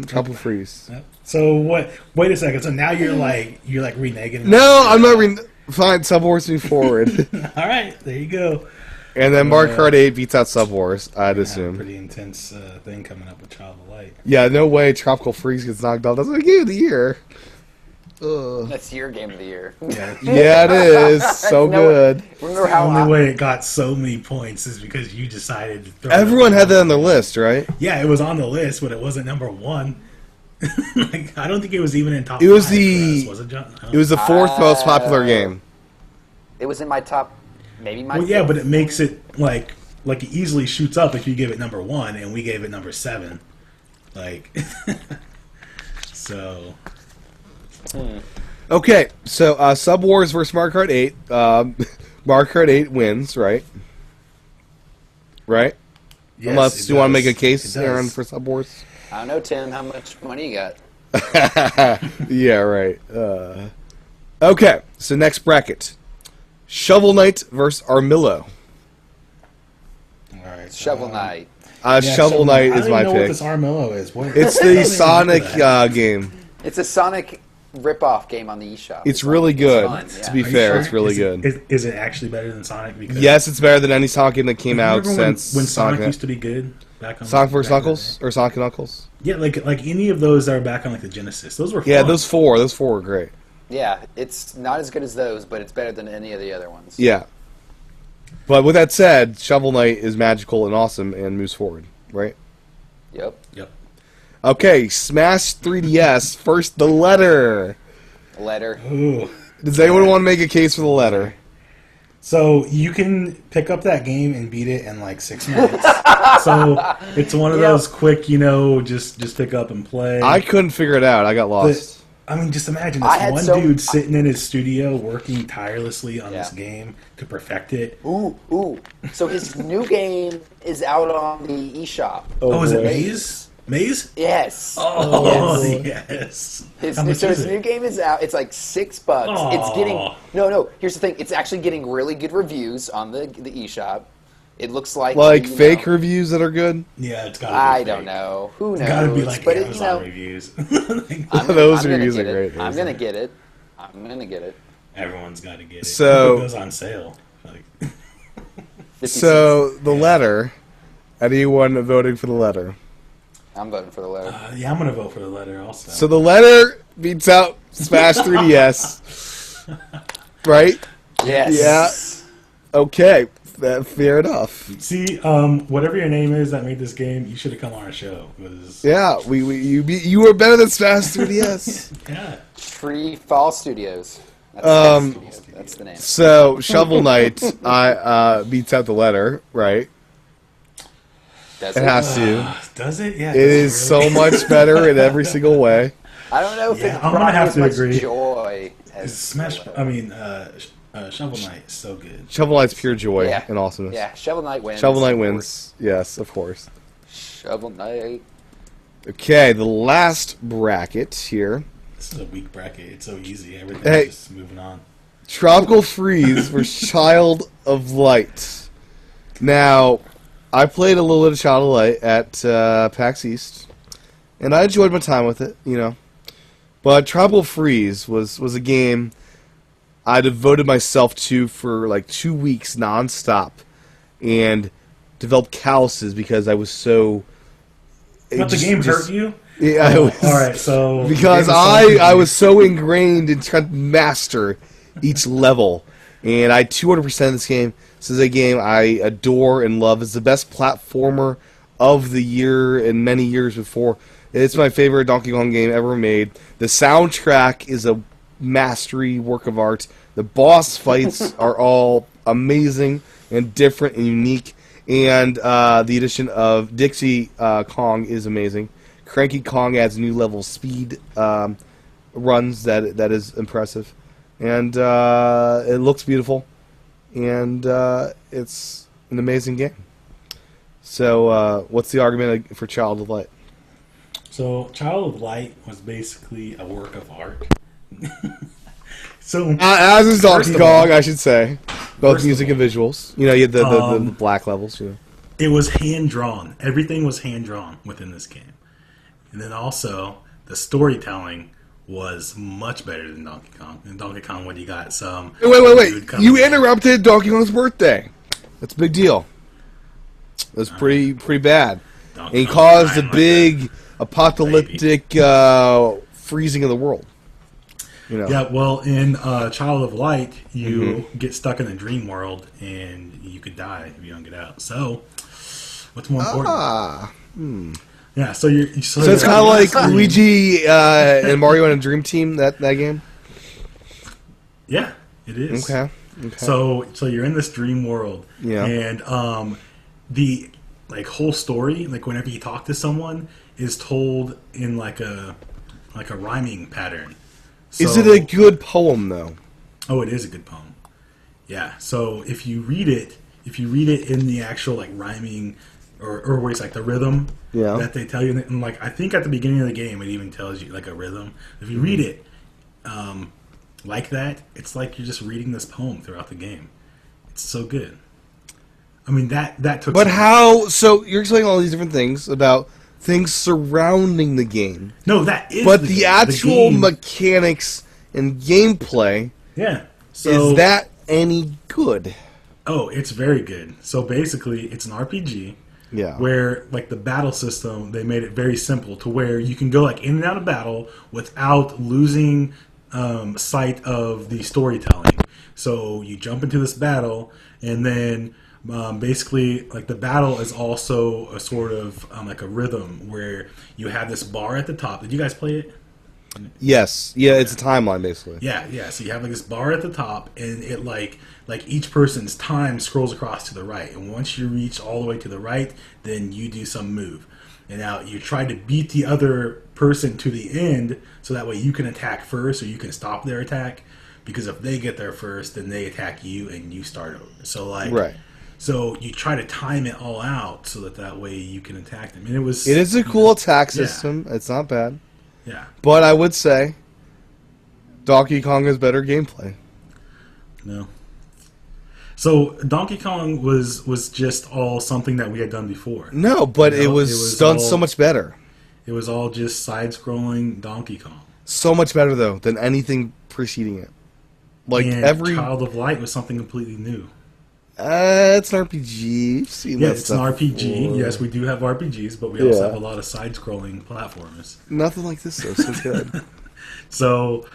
Tropical Freeze. Yep. So what? Wait a second. So now you're like reneging. No, I'm not. Fine, Sub Wars move forward. All right, there you go. And then Mario Kart 8 beats out Sub Wars, I'd assume. Pretty intense thing coming up with Child of Light. Yeah, no way Tropical Freeze gets knocked off. That's my game of the year. Ugh. That's your game of the year. Yeah, it is. So good. Remember how the only way it got so many points is because you decided to throw Everyone had that on their list, right? Yeah, it was on the list, but it wasn't number one. I don't think it was even in top. It was five for us, was it, John? It was the fourth most popular game. It was in my top. Maybe my. Well, yeah, but it makes it like it easily shoots up if you give it number 1, and we gave it number 7. Like, so. Okay, so Sub Wars versus Mario Kart 8. Mario Kart 8 wins, right? Right? Yes, Unless you want to make a case, It does. Aaron, for Sub Wars. I don't know, Tim. How much money you got? Yeah, right. Okay, so next bracket. Shovel Knight versus Armillo. All right, Shovel Knight. Shovel Knight is my I don't even know what pick. this Armillo is. What, It's the Sonic game. It's a Sonic rip-off game on the eShop. It's really good. fun, To be yeah. Are you fair, sure? it's really good. Is it actually better than Sonic? Because Yes, it's better than any Sonic game that came out remember since when Sonic Sonic. used to be good back on Sonic vs. back in the Knuckles day? or Sonic and Knuckles. Yeah, like any of those that are back on like the Genesis. Those were fun. Yeah, those four were great. Yeah, it's not as good as those, but it's better than any of the other ones. Yeah. But with that said, Shovel Knight is magical and awesome and moves forward, right? Yep. Yep. Okay, Smash 3DS. First, the letter. Letter. Ooh. Does anyone want to make a case for the letter? So you can pick up that game and beat it in like 6 minutes. So it's one of those quick, just pick up and play. I couldn't figure it out. I got lost. I mean, just imagine I this had one so- dude sitting in his studio working tirelessly on this Yeah. game to perfect it. Ooh. So his new game is out on the eShop. Oh, is it boy. Maze? Maze? Yes. Oh, Yes. yes. His, How much so is his it? new game is out. It's like $6. It's getting Aw. no. Here's the thing. It's actually getting really good reviews on the eShop. It looks like Fake reviews that are good? Yeah, it's got to be I fake. don't know. Who knows? It's got to be like but Amazon reviews. Those I'm gonna reviews are get great. it. I'm gonna get it. I'm gonna get it. Everyone's got to get it. So- It goes on sale. Like, 50 So, cents. the letter. Anyone voting for the letter? I'm voting for the letter. yeah, I'm going to vote for the letter also. So the letter beats out Smash 3DS. Right? Yes. Okay. Fair enough. See, whatever your name is that made this game, you should have come on our show. Yeah, you were better than Smash 3DS. Yeah. Free Fall Studios. That's the name. So Shovel Knight beats out the letter, right? Does It has to. Does it? Yeah. It is so much better in every single way. I don't know if Yeah, it I'm brought gonna have as to much agree. joy as Smash. the letter. I mean, Shovel Knight is so good. Shovel Knight's pure joy Yeah. and awesomeness. Yeah, Shovel Knight wins. Shovel Knight of course. wins. Yes, of course. Shovel Knight. Okay, the last bracket here. This is a weak bracket. It's so easy. Everything's Hey. just moving on. Tropical Freeze for Child of Light. Now, I played a little bit of Child of Light at PAX East, and I enjoyed my time with it, But Tropical Freeze was a game I devoted myself to for like 2 weeks nonstop, and developed calluses because I was so. But the game hurt you? Yeah, I was, All right, so because the game is I was so ingrained in trying to master each level, and I 200% this game. This is a game I adore and love. It's the best platformer of the year and many years before. It's my favorite Donkey Kong game ever made. The soundtrack is a mastery work of art. The boss fights are all amazing and different and unique. And the addition of Dixie Kong is amazing. Cranky Kong adds new level speed runs that is impressive. And it looks beautiful. And it's an amazing game. So what's the argument for Child of Light? So, Child of Light was basically a work of art. So, As is Donkey First of Kong, all- I should say. Both First music of and visuals. You had the black levels. it was hand drawn. Everything was hand drawn within this game. And then also, the storytelling was much better than Donkey Kong. In Donkey Kong, what you got? Some Wait. dude coming You in. interrupted Donkey Kong's birthday. That's a big deal. That's pretty bad. Donkey And he Kong caused a dying like big apocalyptic freezing of the world. Yeah, well, in Child of Light, you get stuck in a dream world and you could die if you don't get out. So, what's more important? Yeah, so you're So it's kind of like Luigi and Mario in a Dream Team, that game? Yeah, it is. Okay. Okay. So you're in this dream world, Yeah. and the whole story, like whenever you talk to someone, is told in like a rhyming pattern. So, Is it a good poem though? Oh, it is a good poem. Yeah. So if you read it in the actual like rhyming or where it's like the rhythm that they tell you, and like I think at the beginning of the game it even tells you like a rhythm. If you read it like that, it's like you're just reading this poem throughout the game. It's so good. I mean that took. But how? So you're explaining all these different things about things surrounding the game. No, that is. But the the game. actual the game, mechanics and gameplay, yeah. So, is that any good? Oh, it's very good. So basically, it's an RPG. Yeah. Where like the battle system, they made it very simple to where you can go like in and out of battle without losing sight of the storytelling. So you jump into this battle, and then basically like the battle is also a sort of like a rhythm where you have this bar at the top. Did you guys play it? Yes. Yeah, it's a timeline basically. Yeah. So you have like this bar at the top, and it like each person's time scrolls across to the right. And once you reach all the way to the right, then you do some move. And now you try to beat the other person to the end, so that way you can attack first, or you can stop their attack. Because if they get there first, then they attack you, and you start over. So like, right. So you try to time it all out so that way you can attack them. And it is a cool attack system. Yeah. It's not bad. Yeah. But I would say Donkey Kong has better gameplay. No. So Donkey Kong was just all something that we had done before. No, but it was done so much better. It was all just side-scrolling Donkey Kong. So much better though than anything preceding it. Like and every Child of Light was something completely new. It's an RPG. You've seen that it's an RPG. Before. Yes, we do have RPGs, but we also have a lot of side-scrolling platformers. Nothing like this though. So good. So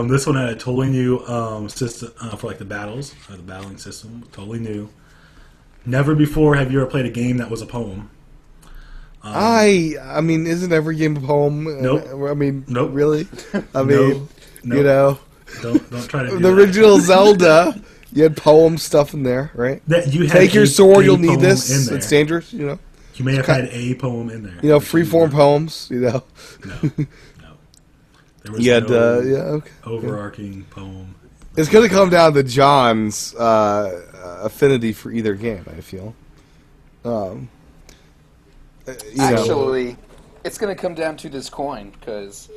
this one had a totally new system for like the battles, or the battling system. Totally new. Never before have you ever played a game that was a poem. I mean, isn't every game a poem? Nope. I mean, nope. Really? I mean, nope. You know, don't try to do the that. original Zelda. You had poem stuff in there, right? That you take your sword. You'll need this. It's dangerous. You know. You may have had a poem in there. You know, freeform poems. You know. No. There was okay. overarching poem. It's going to come down to John's affinity for either game. I feel. Actually, it's going to come down to this coin because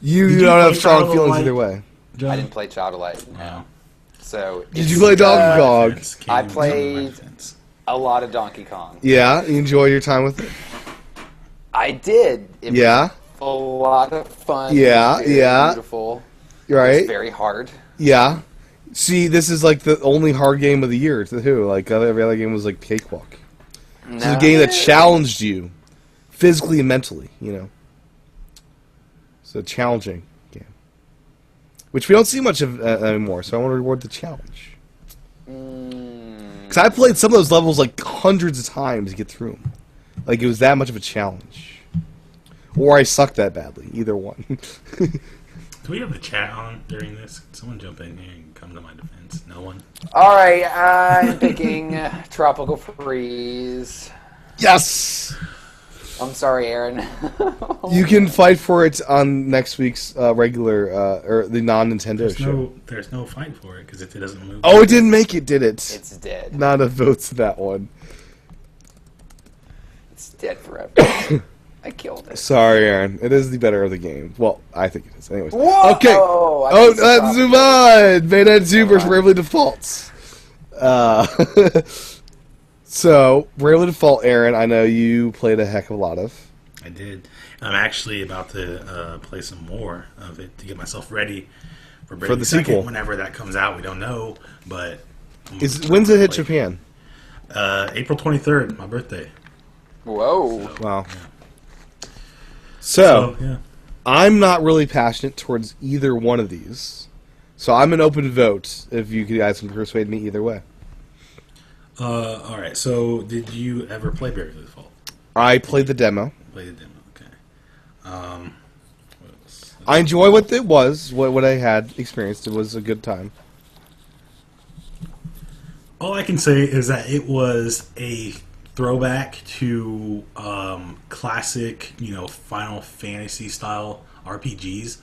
you don't have strong feelings either way. John? I didn't play Child of Light. No. So did you play Donkey Kong? I played a lot of Donkey Kong. Yeah, you enjoy your time with it. I did. It was a lot of fun. Yeah, beautiful. Right. It's very hard. Yeah. See, this is like the only hard game of the year to who? Like every other game was like cakewalk. No. This is a game that challenged you physically and mentally. You know. It's a challenging game, which we don't see much of anymore. So I want to reward the challenge. Because I played some of those levels like hundreds of times to get through them. Like it was that much of a challenge, or I sucked that badly. Either one. Do we have the chat on during this? Can someone jump in here and come to my defense? No one? All right, I'm picking Tropical Freeze. Yes! I'm sorry, Aaron. You can fight for it on next week's regular, or the non-Nintendo show. There's no fight for it, because if it doesn't move... Oh, it didn't make it, did it? It's dead. Not enough votes to that one. It's dead forever. I killed it. Sorry, Aaron. It is the better of the game. Well, I think it is. Anyways. Whoa! Okay. Let's move on. Bayonetta 2 versus Bravely Default. So, Bravely Default, Aaron, I know you played a heck of a lot of. I did. I'm actually about to play some more of it to get myself ready for the sequel. Whenever that comes out, we don't know. But when's it hit Japan? April 23rd, my birthday. Whoa! So, wow. Yeah. So, yeah. I'm not really passionate towards either one of these. So I'm an open vote if you guys can persuade me either way. All right. So, did you ever play Bravely Default? I played the demo. Played the demo. Okay. What else? I enjoy what it was. What I had experienced. It was a good time. All I can say is that it was a throwback to classic, Final Fantasy style RPGs,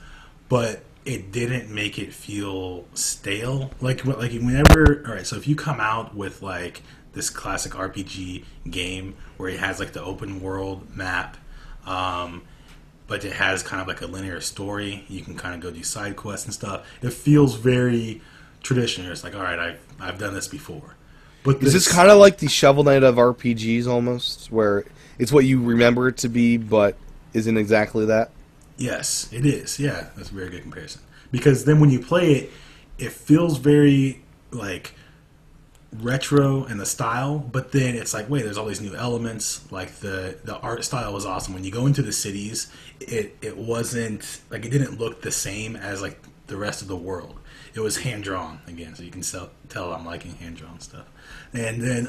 but it didn't make it feel stale. Like whenever, all right, so if you come out with like this classic RPG game where it has like the open world map, but it has kind of like a linear story, you can kind of go do side quests and stuff. It feels very traditional. It's like, all right, I've done this before. But is this kind of like the Shovel Knight of RPGs almost, where it's what you remember it to be, but isn't exactly that? Yes, it is. Yeah, that's a very good comparison. Because then when you play it, it feels very like retro in the style, but then it's like, wait, there's all these new elements. Like the art style was awesome. When you go into the cities, it wasn't like, it didn't look the same as like the rest of the world. It was hand drawn again, so you can tell I'm liking hand drawn stuff. And then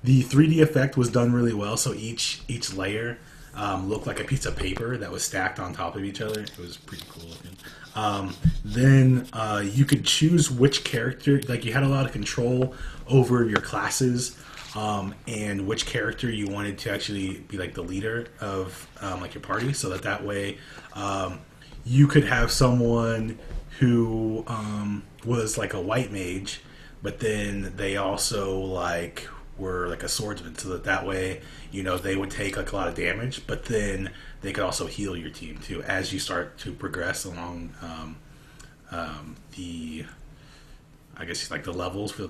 the 3D effect was done really well. So each layer looked like a piece of paper that was stacked on top of each other. It was pretty cool looking. Then you could choose which character, like you had a lot of control over your classes, and which character you wanted to actually be like the leader of like your party, so that way you could have someone who was like a white mage, but then they also like were like a swordsman, so that way they would take like a lot of damage, but then they could also heal your team too as you start to progress along the, I guess, like the levels for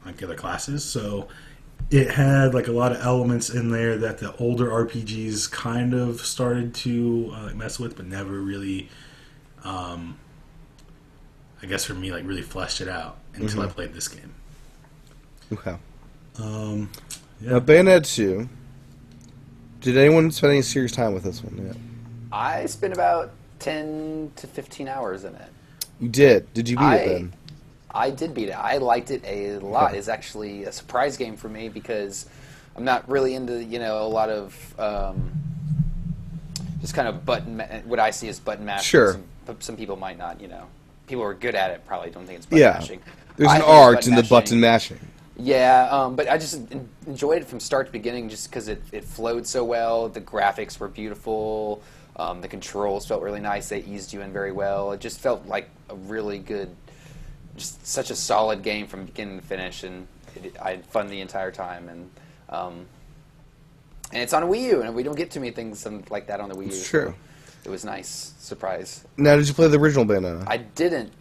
like the other classes. So it had like a lot of elements in there that the older RPGs kind of started to mess with, but never really, I guess for me, like really fleshed it out until I played this game. Okay. Yeah. Now, Bayonetta 2. Did anyone spend any serious time with this one yet? I spent about 10 to 15 hours in it. You did. Did you beat it then? I did beat it. I liked it a lot. Okay. It's actually a surprise game for me because I'm not really into a lot of just kind of what I see as button mashing. Sure. Some people might not. People who are good at it probably don't think it's button mashing. There's an art in the button mashing. Yeah, but I just enjoyed it from start to beginning just because it flowed so well. The graphics were beautiful. The controls felt really nice. They eased you in very well. It just felt like a really good, just such a solid game from beginning to finish, and I had fun the entire time. And it's on Wii U, and we don't get too many things like that on the Wii U. It's true. So it was nice surprise. Now, did you play the original Bayonetta? I didn't.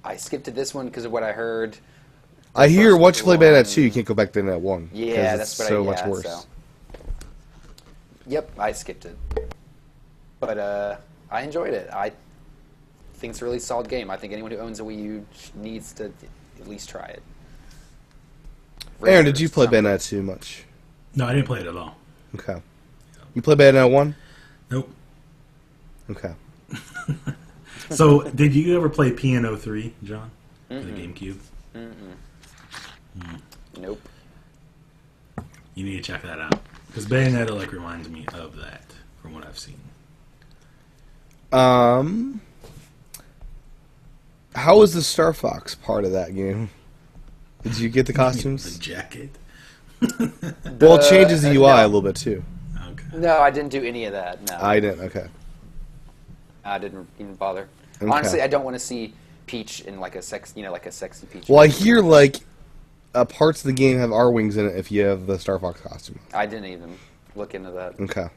I skipped to this one because of what I heard. I hear once you play Bayonetta 2, you can't go back to Bayonetta 1. Yeah, that's what so much worse. So. Yep, I skipped it. But I enjoyed it. I think it's a really solid game. I think anyone who owns a Wii U needs to at least try it. Aaron, did you play Bayonetta 2 much? No, I didn't play it at all. Okay. You play Bayonetta 1? Nope. Okay. So, did you ever play Piano 3, John? For the GameCube? Nope. You need to check that out. Because Bayonetta, like, reminds me of that, from what I've seen. How was the Star Fox part of that game? Did you get the costumes? The jacket? Well, it changes the UI a little bit, too. Okay. No, I didn't do any of that. No, I didn't, okay. I didn't even bother. Okay. Honestly, I don't want to see Peach in like a sexy Peach. Well, I hear, like, parts of the game have R-Wings in it if you have the Star Fox costume. I didn't even look into that. Okay.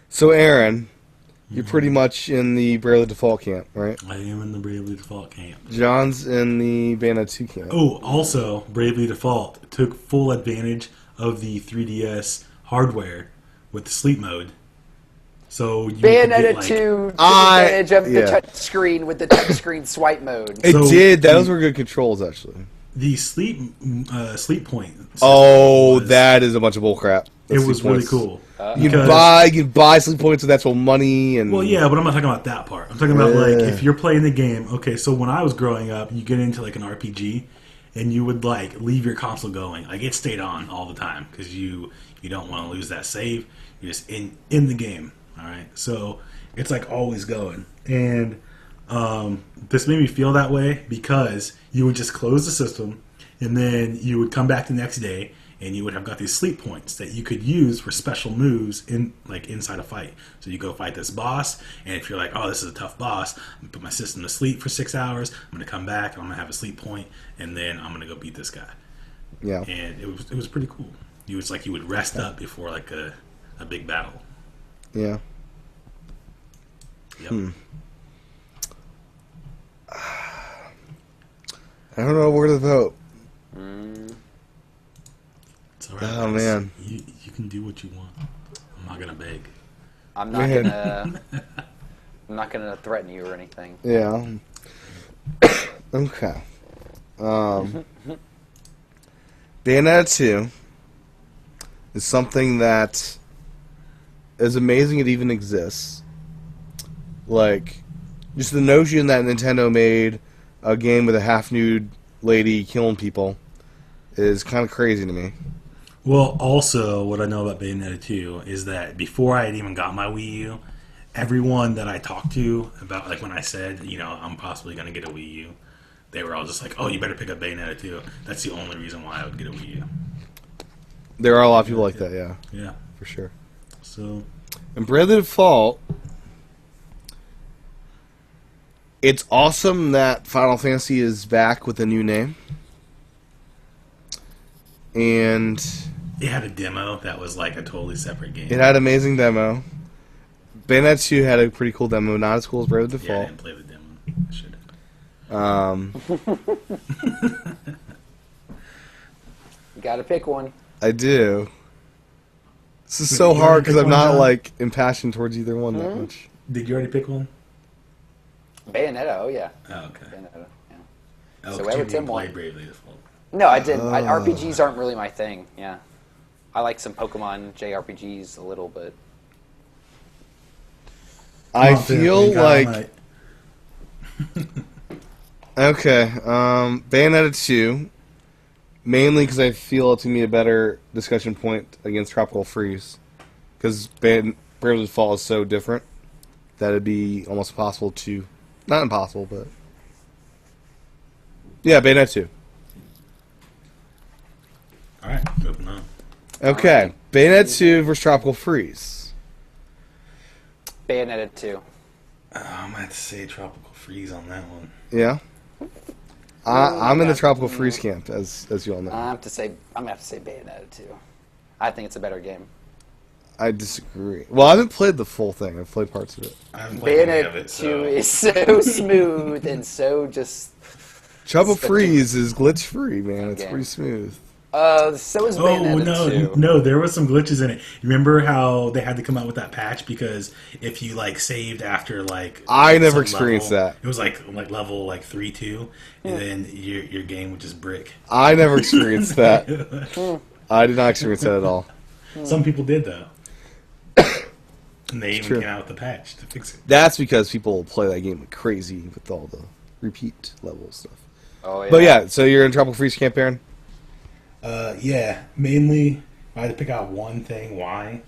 So, Aaron, you're pretty much in the Bravely Default camp, right? I am in the Bravely Default camp. John's in the Bayonetta 2 camp. Oh, also, Bravely Default took full advantage of the 3DS hardware with the sleep mode. So you Bayonetta like, 2 took advantage of the touch screen with the touch screen swipe mode. It did. Those were good controls, actually. The sleep point. Oh, that is a bunch of bullcrap. It was really cool. You can buy sleep points with actual money and. Well, yeah, but I'm not talking about that part. I'm talking about like if you're playing the game. Okay, so when I was growing up, you get into like an RPG, and you would like leave your console going. Like it stayed on all the time because you don't want to lose that save. You're just in the game. All right, so it's like always going. And This made me feel that way because you would just close the system, and then you would come back the next day, and you would have got these sleep points that you could use for special moves inside a fight. So you go fight this boss, and if you're like, oh, this is a tough boss, I'm gonna put my system to sleep for 6 hours. I'm gonna come back, and I'm gonna have a sleep point, and then I'm gonna go beat this guy. Yeah. And it was pretty cool. You would rest up before like a big battle. Yeah. Yep. I don't know where to vote. It's all right, Oh, guys. man. You can do what you want. I'm not gonna beg. I'm not gonna. I'm not gonna threaten you or anything. Yeah. Okay. Bayonetta 2 is something that is amazing it even exists. Like, just the notion that Nintendo made a game with a half-nude lady killing people is kind of crazy to me. Well, also, what I know about Bayonetta 2 is that before I had even got my Wii U, everyone that I talked to about, like when I said, I'm possibly going to get a Wii U, they were all just like, oh, you better pick up Bayonetta 2. That's the only reason why I would get a Wii U. There are a lot of people like that, yeah. Yeah. For sure. So, And Bravely Default, it's awesome that Final Fantasy is back with a new name. And it had a demo that was like a totally separate game. it had an amazing demo. Bayonetta 2 had a pretty cool demo, not as cool as Bravely Yeah, I Default. didn't play the demo. I should have. You gotta pick one. I do. This is Did so you hard already because pick I'm one, not John? like impassioned towards either one that much. Did you already pick one? Bayonetta, oh yeah. Oh, okay. Bayonetta, yeah. Oh, So 'cause whatever you didn't Tim play won. Bravely Default. No, I didn't. RPGs aren't really my thing. Yeah, I like some Pokemon JRPGs a little, but I Come on, Phil, feel you got like all night. okay, Bayonetta 2, mainly because I feel it to be a better discussion point against Tropical Freeze, because Bravely Default is so different that it'd be almost impossible to, not impossible, but yeah, Bayonetta 2. All right, moving on. Okay, Bayonetta 2 versus Tropical Freeze. Bayonetta 2. I'm gonna have to say Tropical Freeze on that one. Yeah, I'm in the Tropical Freeze camp, as you all know. I'm gonna have to say Bayonetta 2. I think it's a better game. I disagree. Well, I haven't played the full thing. I've played parts of it. I haven't played any of Bayonetta it, 2 so is so smooth and so just. Tropical Spectac- Freeze is glitch free, man. It's Okay. pretty smooth. So is Bayonetta 2. no, there was some glitches in it. Remember how they had to come out with that patch because if you like saved after like I never some experienced level, that. It was like level 3-2, and then your game would just brick. I never experienced that. I did not experience that at all. Some people did though, and they even true. came out with the patch to fix it. That's because people play that game like crazy with all the repeat level stuff. Oh yeah. But yeah, so you're in Tropical Freeze camp, Aaron? Yeah, mainly if I had to pick out one thing why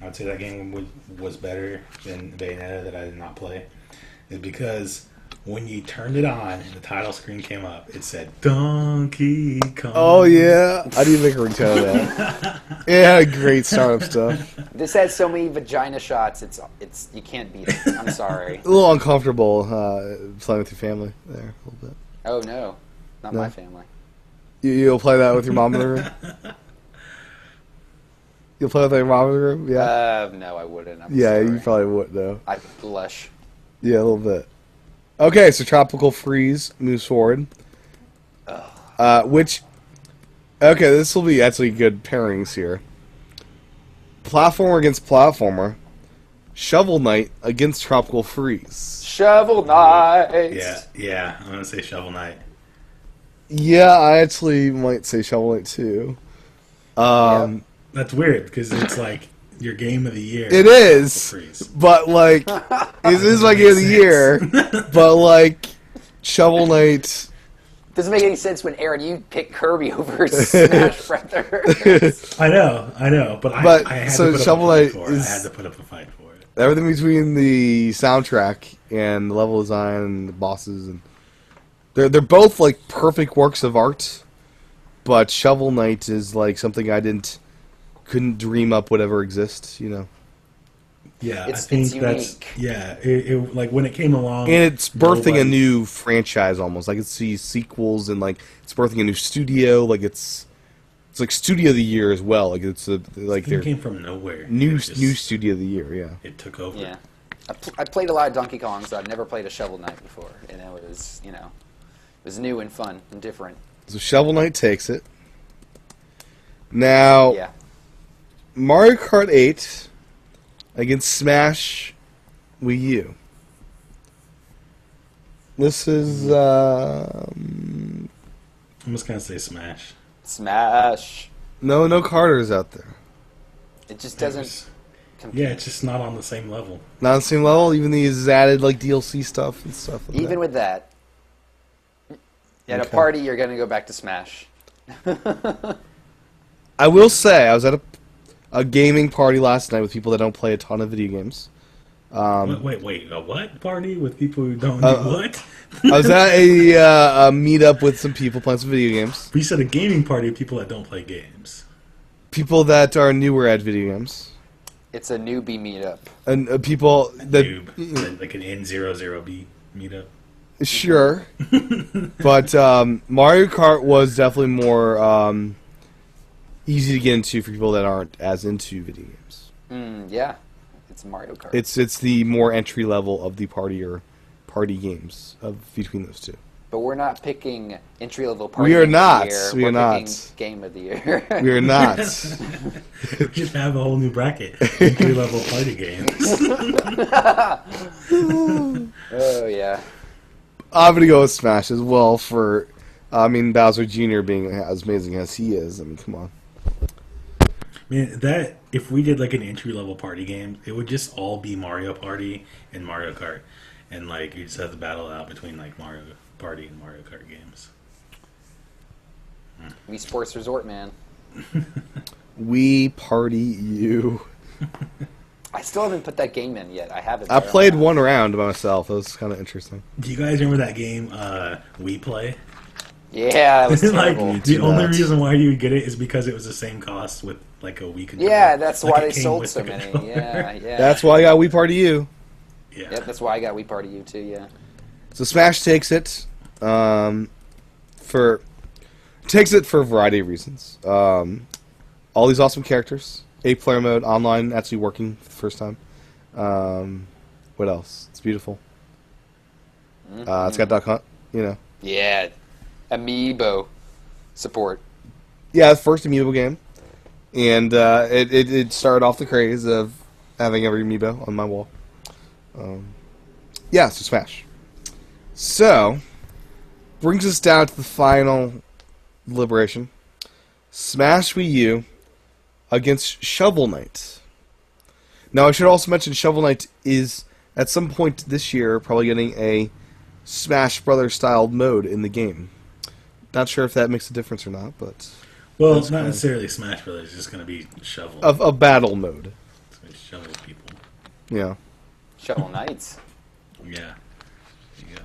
I would say that game was better than Bayonetta that I did not play is because when you turned it on and the title screen came up, it said Donkey Kong. Oh yeah, I didn't make a ringtone of that. It had great startup stuff. This has so many vagina shots. It's you can't beat it. I'm sorry. A little uncomfortable playing with your family there a little bit. Oh no, not No. my family. You'll play that with your mom in the room? You'll play with your mom in the room? Yeah. No, I wouldn't. I'm Yeah, sorry. you probably would though. I blush. Yeah, a little bit. Okay, so Tropical Freeze moves forward. Which, okay, this will be actually good pairings here. Platformer against platformer. Shovel Knight against Tropical Freeze. Shovel Knight. Yeah, I'm gonna say Shovel Knight. Yeah, I actually might say Shovel Knight too. That's weird because it's like your game of the year. It is, Freeze. but like, it is my game of the year. But like, Shovel Knight. Doesn't make any sense when Aaron you pick Kirby over Smash Brothers. I know, but I had so to put Shovel up a Knight fight for it. is- I had to put up a fight for it. Everything between the soundtrack and the level design and the bosses, and they're both like perfect works of art. But Shovel Knight is like something couldn't dream up would ever exist, you know. Yeah, It's that's unique. yeah. It like when it came along, And it's birthing a new franchise almost. Like it's these sequels and like it's birthing a new studio. Like it's like Studio of the Year as well. Like it's like it came from nowhere. New Studio of the Year. Yeah, it took over. Yeah. I played a lot of Donkey Kong, so I'd never played a Shovel Knight before, and it was it was new and fun and different. so Shovel Knight takes it. Now, Yeah. Mario Kart 8 against Smash Wii U. This is I'm just gonna say Smash. Smash. no Carters out there. It just doesn't compete. Yeah, it's just not on the same level. Not on the same level. Even these added like DLC stuff and stuff. Like Even that. with that, at a Okay. party, you're going to go back to Smash. I will say I was at a gaming party last night with people that don't play a ton of video games. Wait, a what party with people who don't know what? I was at a meetup with some people playing some video games. We said a gaming party of people that don't play games. People that are newer at video games. It's a newbie meetup. And people that... Noob, like an N00B meetup. Sure. But Mario Kart was definitely more easy to get into for people that aren't as into video games. Yeah. It's Mario Kart. It's the more entry level of the party games between those two. But we're not picking entry-level party We are game not. of the year. We are We're not. picking game of the year. We are not. We should have a whole new bracket. Entry level party games. Oh, yeah. I'm gonna go with Smash as well for, Bowser Jr. being as amazing as he is. I mean, come on. Man, that if we did like an entry level party game, it would just all be Mario Party and Mario Kart, and like you just have to battle out between like Mario Party and Mario Kart games. Wii Sports Resort, man. We party you. I still haven't put that game in yet. I haven't. I played one round by myself. It was kind of interesting. Do you guys remember that game We Play? Yeah, it was Like terrible. the only nuts. reason why you would get it is because it was the same cost with like a Wii controller. Yeah, that's Like, why it they came sold with so the many. controller. Yeah. That's why I got We Party You. Yeah. Yep, that's why I got Wii Party U too. Yeah. So Smash takes it for a variety of reasons. All these awesome characters, 8-player mode, online, actually working for the first time. What else? It's beautiful. It's got Duck Hunt, Yeah. Amiibo support. Yeah, it's first Amiibo game, and it started off the craze of having every Amiibo on my wall. So Smash. So, brings us down to the final deliberation. Smash Wii U against Shovel Knight. Now, I should also mention Shovel Knight is, at some point this year, probably getting a Smash Brothers style mode in the game. Not sure if that makes a difference or not, but... Well, it's not necessarily Smash Brothers. It's just going to be Shovel. A battle mode. It's going to shovel people. Yeah. Shovel Knights. Yeah. Yeah.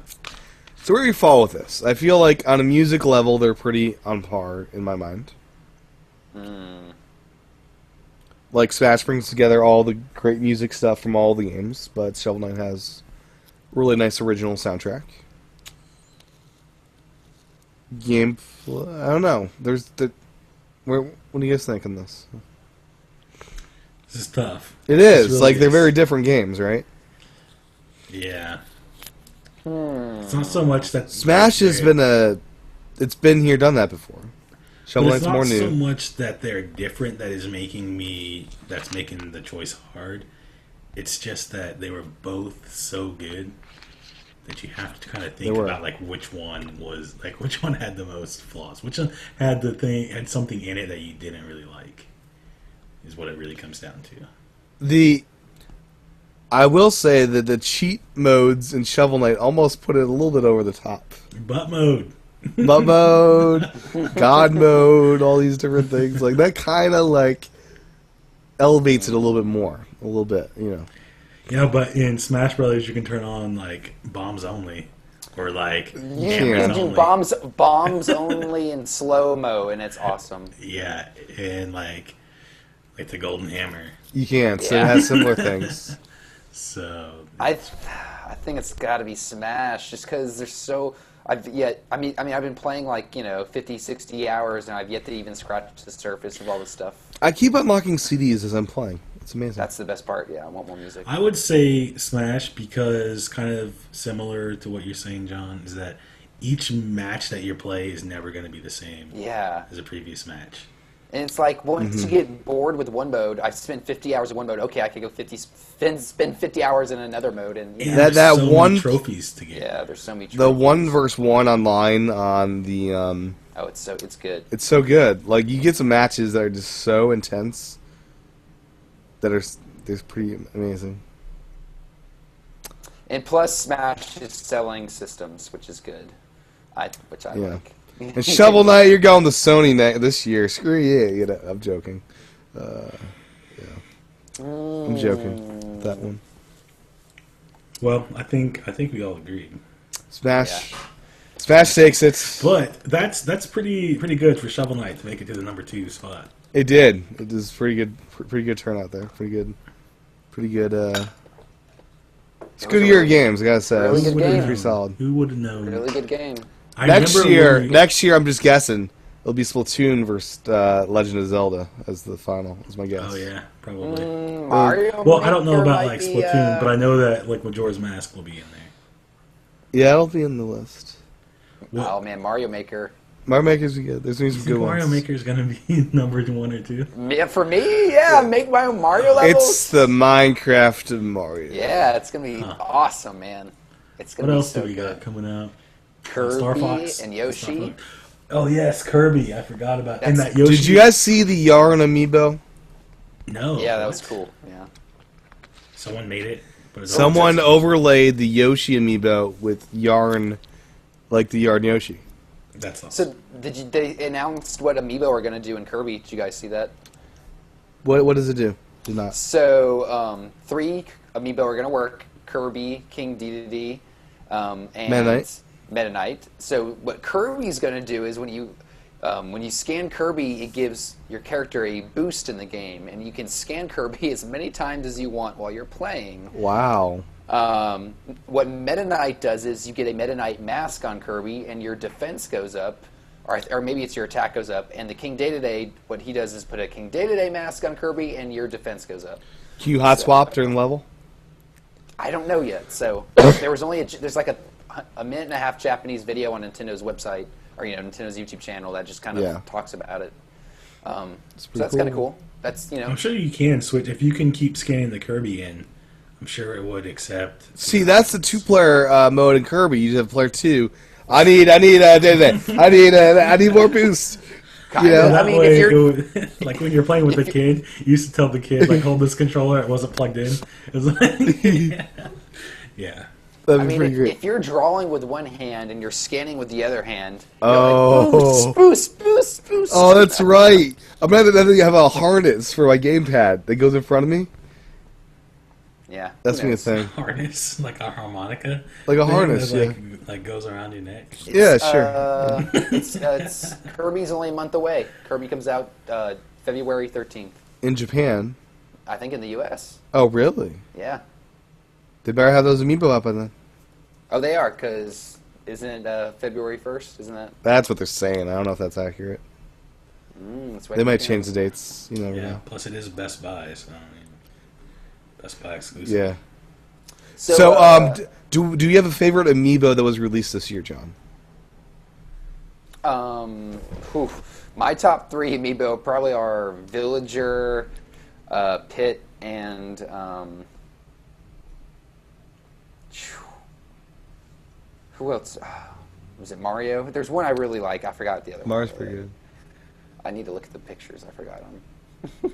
So where do you fall with this? I feel like on a music level, they're pretty on par in my mind. Like Smash brings together all the great music stuff from all the games, but Shovel Knight has a really nice original soundtrack. Gameplay, I don't know. What do you guys think on this? This is tough. It is really like they're is. very different games, right? Yeah. It's not so much that Smash has been it's been here, done that before. Shovel But it's Knight's more not new. so much that they're different that's making the choice hard. It's just that they were both so good that you have to kind of think about like which one had the most flaws, which one had something in it that you didn't really like, is what it really comes down to. I will say that the cheat modes in Shovel Knight almost put it a little bit over the top. Butt mode. Butt mode, God mode, all these different things. Like that kind of like elevates it a little bit more, a little bit, But in Smash Brothers, you can turn on like bombs only, or like You cameras can do only. bombs only in slow mo, and it's awesome. Yeah, and like the golden hammer. You can. So it Yeah. has similar things. So I think it's got to be Smash, just because there's so. I've been playing like 50, 60 hours, and I've yet to even scratch the surface of all this stuff. I keep unlocking CDs as I'm playing. It's amazing. That's the best part. Yeah, I want more music. I would say Smash because kind of similar to what you're saying, John, is that each match that you play is never going to be the same Yeah, as a previous match. and it's like once you get bored with one mode, I've spent 50 hours in one mode. Okay, I could go spend 50 hours in another mode, and And That there's so one- many trophies to get. yeah, there's so many. The trophies. 1v1 online on the Oh, it's good. it's so good. Like you get some matches that are just so intense that are pretty amazing. And plus, Smash is selling systems, which is good. Which I Yeah. like. And Shovel Knight, you're going to Sony this year. Screw you. I'm joking. I'm joking. That one. Well, I think we all agreed. Smash. Smash takes it. But that's pretty good for Shovel Knight to make it to the number 2 spot. It did. It was pretty good. Pretty good turnout there. Pretty good. It's a good year of games, I gotta say. Really It was good game. pretty solid. Who would have known? Really good game. I Next remember when we- year, I'm just guessing it'll be Splatoon versus Legend of Zelda as the final. Is my guess. Oh yeah, probably. Mario. Well, I don't know Maker about might like be, Splatoon, but I know that like Majora's Mask will be in there. Yeah, it'll be in the list. Oh man, Mario Maker. Mario Maker's good. There's gonna be You some think good Mario ones. Maker's gonna be number 1 or 2? Yeah, for me, yeah, make my own Mario levels. It's the Minecraft of Mario. Yeah, it's gonna be awesome, man. It's gonna What be else so do we good. got coming out? Kirby Star Fox and Star Yoshi. Fox. Oh yes, Kirby. I forgot about and That's- that Yoshi. Did you guys see the Yarn amiibo? No. Yeah, that was what? cool. Yeah. Someone made it. But it's Someone overlaid the Yoshi amiibo with Yarn, like the Yarn Yoshi. That's awesome. So they announced what amiibo are gonna do in Kirby? Did you guys see that? What does it do? Did not. So 3 amiibo are gonna work: Kirby, King Dedede, and Meta Knight. Meta Knight. So what Kirby's gonna do is when you scan Kirby, it gives your character a boost in the game, and you can scan Kirby as many times as you want while you're playing. Wow. What Meta Knight does is you get a Meta Knight mask on Kirby, and your defense goes up, or maybe it's your attack goes up. And the King Dedede, what he does is put a King Dedede mask on Kirby, and your defense goes up. Can you hot swap during level? I don't know yet. So there's like a minute and a half Japanese video on Nintendo's website, or Nintendo's YouTube channel that just kind of Yeah. talks about it. So pretty that's kind of cool. That's I'm sure you can switch if you can keep scanning the Kirby in. I'm sure it would accept. See, that's the 2-player mode in Kirby. You have player 2. I need more boost. kind Yeah. of. That I mean, way if you're it would, like when you're playing with a kid, you used to tell the kid like hold this controller. It wasn't plugged in. It was like, yeah. That'd I be mean, pretty great. if you're drawing with one hand and you're scanning with the other hand, Oh. boost. Oh, that's right. I'm gonna have a harness for my gamepad that goes in front of me. Yeah, That's who me a knows? thing. Harness, like a harmonica. Like a thing harness, that, yeah. like goes around your neck. Yeah, sure. It's Kirby's only a month away. Kirby comes out February 13th. In Japan. I think in the U.S. Oh, really? Yeah. They better have those amiibo up by then. Oh, they are, because isn't it February 1st? Isn't that? That's what they're saying. I don't know if that's accurate. That's right They might there. change the dates. You never Yeah. know. Plus, it is Best Buy, so I mean, Best Buy exclusive. Yeah. So, So, do you have a favorite amiibo that was released this year, John? My top 3 amiibo probably are Villager, Pit, and who else? Was it Mario? There's one I really like. I forgot the other one. Mario's pretty good. I need to look at the pictures. I forgot them.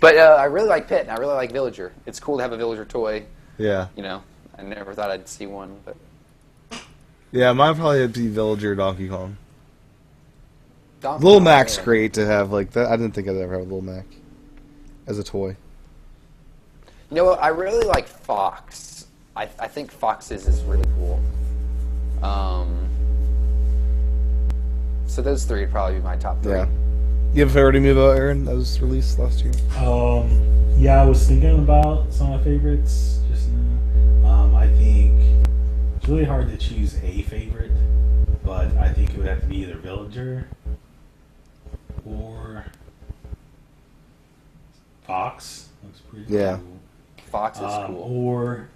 But I really like Pit, and I really like Villager. It's cool to have a Villager toy. Yeah. I never thought I'd see one, but Yeah, mine probably would be Villager Donkey Kong. Donkey Little Kong, Mac's yeah. great to have like that. I didn't think I'd ever have a Little Mac as a toy. You know what? I really like Fox. I think Fox's is really cool. So those three would probably be my top three. Yeah. You have a favorite amiibo, Aaron, that was released last year? Yeah, I was thinking about some of my favorites just now. I think it's really hard to choose a favorite, but I think it would have to be either Villager or Fox. Looks pretty Yeah. cool. Fox is cool. Or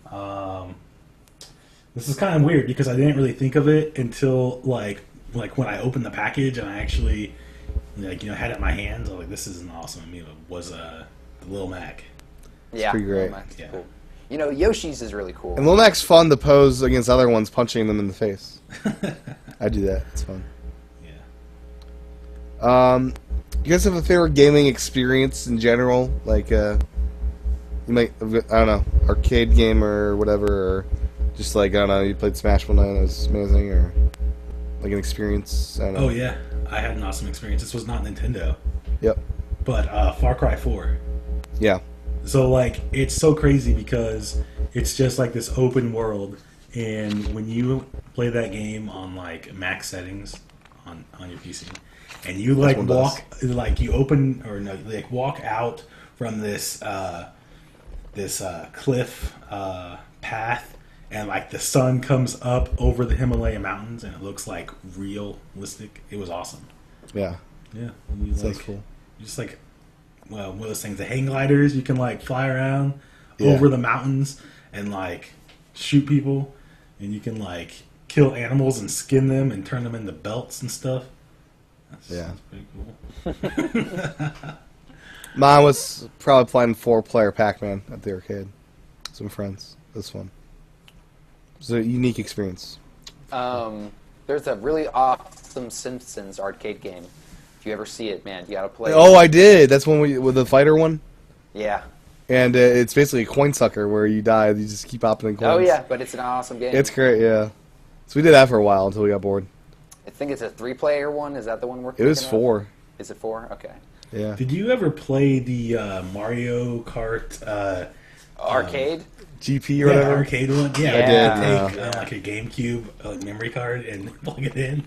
this is kind of weird because I didn't really think of it until like when I opened the package and I actually had it in my hands. I was like, this is an awesome amiibo. Was the Lil Mac. Yeah, pretty great. Lil Mac's cool. You know, Yoshi's is really cool. And Lil Mac's fun to pose against other ones, punching them in the face. I do that. It's fun. Yeah. You guys have a favorite gaming experience in general? Like, you might, I don't know, arcade game or whatever, or just like, I don't know, you played Smash one night and it was amazing, or like an experience, I don't know. Oh yeah, I had an awesome experience. This was not Nintendo. Yep. But Far Cry 4. Yeah. So like it's so crazy because it's just like this open world, and when you play that game on like max settings on your PC, and you like walk like you open or no like walk out from this cliff path, and like the sun comes up over the Himalaya mountains, and it looks like realistic. It was awesome. Yeah. Yeah, Sounds cool. Just like one of those things, the hang gliders. You can like fly around over the mountains and like shoot people, and you can like kill animals and skin them and turn them into belts and stuff. That's pretty cool. Mine was probably playing 4-player Pac-Man at the arcade. Some friends. It was fun. It was a unique experience. There's a really awesome Simpsons arcade game. If you ever see it, man, you gotta play it. Oh, I did. That's one with the fighter one. Yeah. And it's basically a coin sucker where you die. You just keep opening coins. Oh yeah, but it's an awesome game. It's great. Yeah. So we did that for a while until we got bored. I think it's a 3-player one. Is that the one we're thinking It was of? 4. Is it 4? Okay. Yeah. Did you ever play the Mario Kart Arcade? GP or whatever? arcade one? Yeah, I did. Take like a GameCube memory card and plug it in.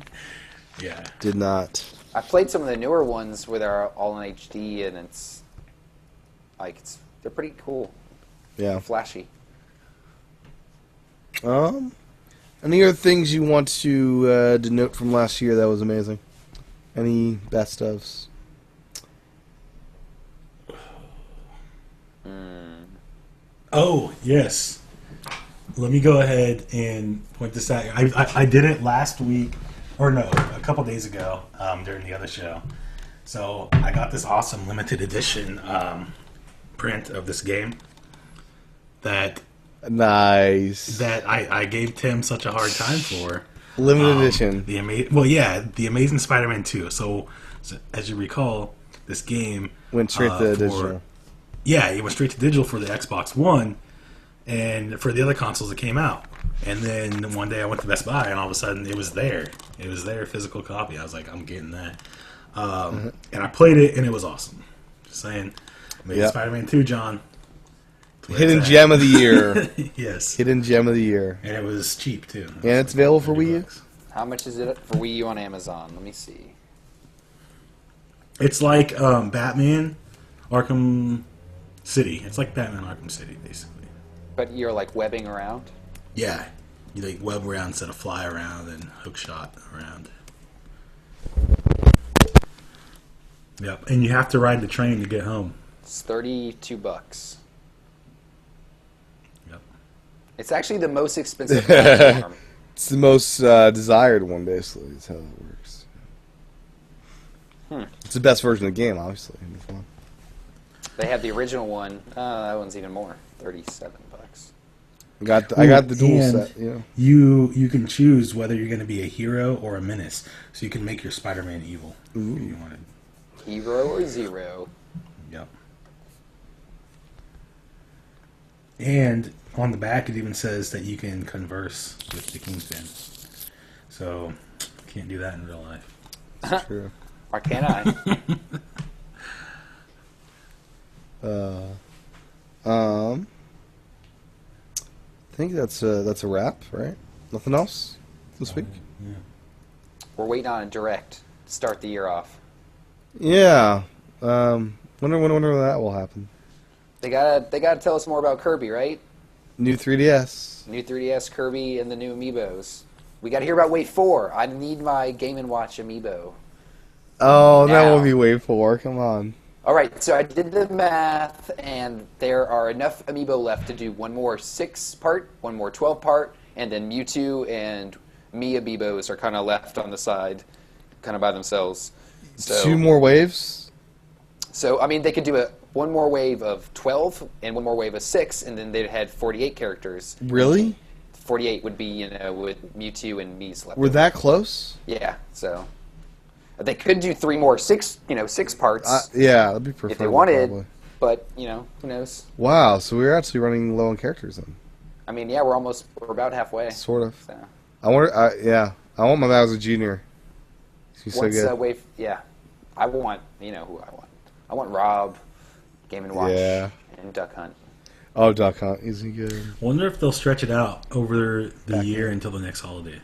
Yeah. Did not. I played some of the newer ones where they're all in HD, and it's like they're pretty cool. Yeah. Flashy. Any other things you want to denote from last year that was amazing? Any best ofs? Oh, yes. Let me go ahead and point this out. I did it last week, or no, a couple days ago during the other show. So I got this awesome limited edition print of this game that Nice. that I gave Tim such a hard time for. Limited edition. The Amazing Spider-Man 2. So as you recall, this game Went straight to digital. Yeah, it went straight to digital for the Xbox One, and for the other consoles it came out. And then one day I went to Best Buy, and all of a sudden it was there. It was their physical copy. I was like, I'm getting that. And I played it, and it was awesome. Just saying, Amazing Spider-Man 2, John. Hidden gem of the year. Yes. Hidden gem of the year. And it was cheap, too. And it's available for Wii U? How much is it for Wii U on Amazon? Let me see. It's like Batman Arkham City. It's like Batman Arkham City, basically. But you're like webbing around? Yeah. You like web around instead of fly around and hook shot around. Yep. And you have to ride the train to get home. It's $32. Yep. It's actually the most expensive platform. It's the most desired one, basically. That's how it works. It's the best version of the game, obviously. They have the original one. That one's even more. $37. I got the dual set. Yeah. You can choose whether you're going to be a hero or a menace, so you can make your Spider-Man evil if you wanted. Hero or zero. Yep. And on the back, it even says that you can converse with the Kingpin. So can't do that in real life. That's true. Or can I? think that's a wrap, right? Nothing else this week? Yeah. We're waiting on a direct to start the year off. Yeah. Wonder that will happen. They gotta tell us more about Kirby, right? New 3DS. New 3DS Kirby and the new amiibos. We gotta hear about Wave 4. I need my Game & Watch amiibo. Oh, that Now. won't be Wave 4. Come on. All right, so I did the math, and there are enough amiibo left to do one more 6-part, one more 12-part, and then Mewtwo and Mii amiibos are kind of left on the side, kind of by themselves. So, 2 more waves? So, I mean, they could do one more wave of 12 and one more wave of 6, and then they'd had 48 characters. Really? 48 would be, with Mewtwo and Mii's left. We're that close? Yeah, so they could do 3 more 6 parts Yeah, that'd be perfect. if they wanted, probably. but who knows? Wow, so we're actually running low on characters then. I mean, yeah, we're about halfway. Sort of. So. I want my Bowser Jr. He's so Once good. wave, yeah, I want who I want. I want Rob, Game & Watch, and Duck Hunt. Oh, Duck Hunt, is he good? Wonder if they'll stretch it out over the year until the next holiday.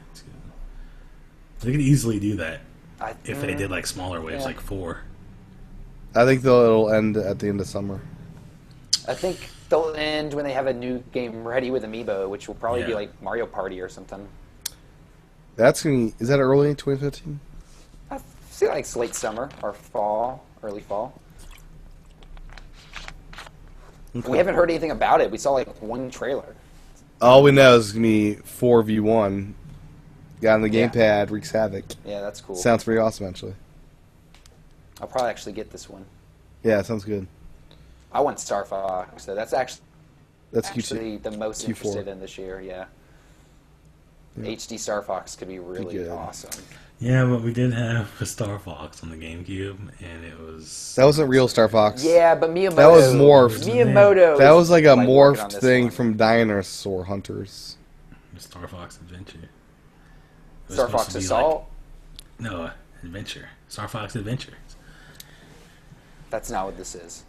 They could easily do that if they did like smaller waves, like 4. I think it'll end at the end of summer. I think they'll end when they have a new game ready with Amiibo, which will probably be Yeah. like Mario Party or something. Is that early 2015? I see like late summer or fall, early fall. Okay. We haven't heard anything about it. We saw like one trailer. All we know is gonna be 4v1. Guy on the Yeah. gamepad wreaks havoc. Yeah, that's cool. Sounds pretty awesome, actually. I'll probably actually get this one. Yeah, sounds good. I want Star Fox, so that's That's actually the most Q4. interested in this year. Yeah. HD Star Fox could be really good. awesome. Yeah, but we did have a Star Fox on the GameCube, and it was... That wasn't real Star Fox. Yeah, but Miyamoto. That was morphed. Miyamoto. That was like a working on morphed this thing one. from Dinosaur Hunters. Star Fox Adventure. It was Star supposed Fox to be Assault. No, Adventure. Star Fox Adventure. That's not what this is.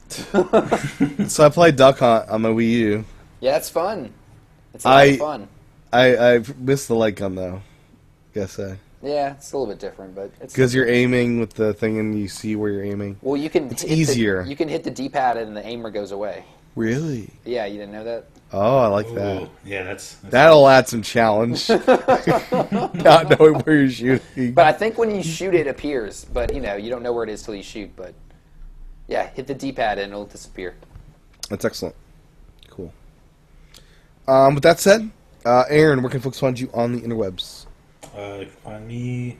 So I played Duck Hunt on my Wii U. Yeah, that's fun. It's a lot of fun. I missed the light gun though. Gotta say. Yeah, it's a little bit different, but it's Because you're aiming with the thing and you see where you're aiming. well, you can. It's hit easier. You can hit the D-pad and the aimer goes away. Really? Yeah, you didn't know that? Oh, I like that. Ooh, yeah, that's That'll add some challenge. Not knowing where you're shooting. But I think when you shoot, it appears. But you don't know where it is till you shoot. But yeah, hit the D-pad and it'll disappear. That's excellent. Cool. With that said, Aaron, where can folks find you on the interwebs? You can find me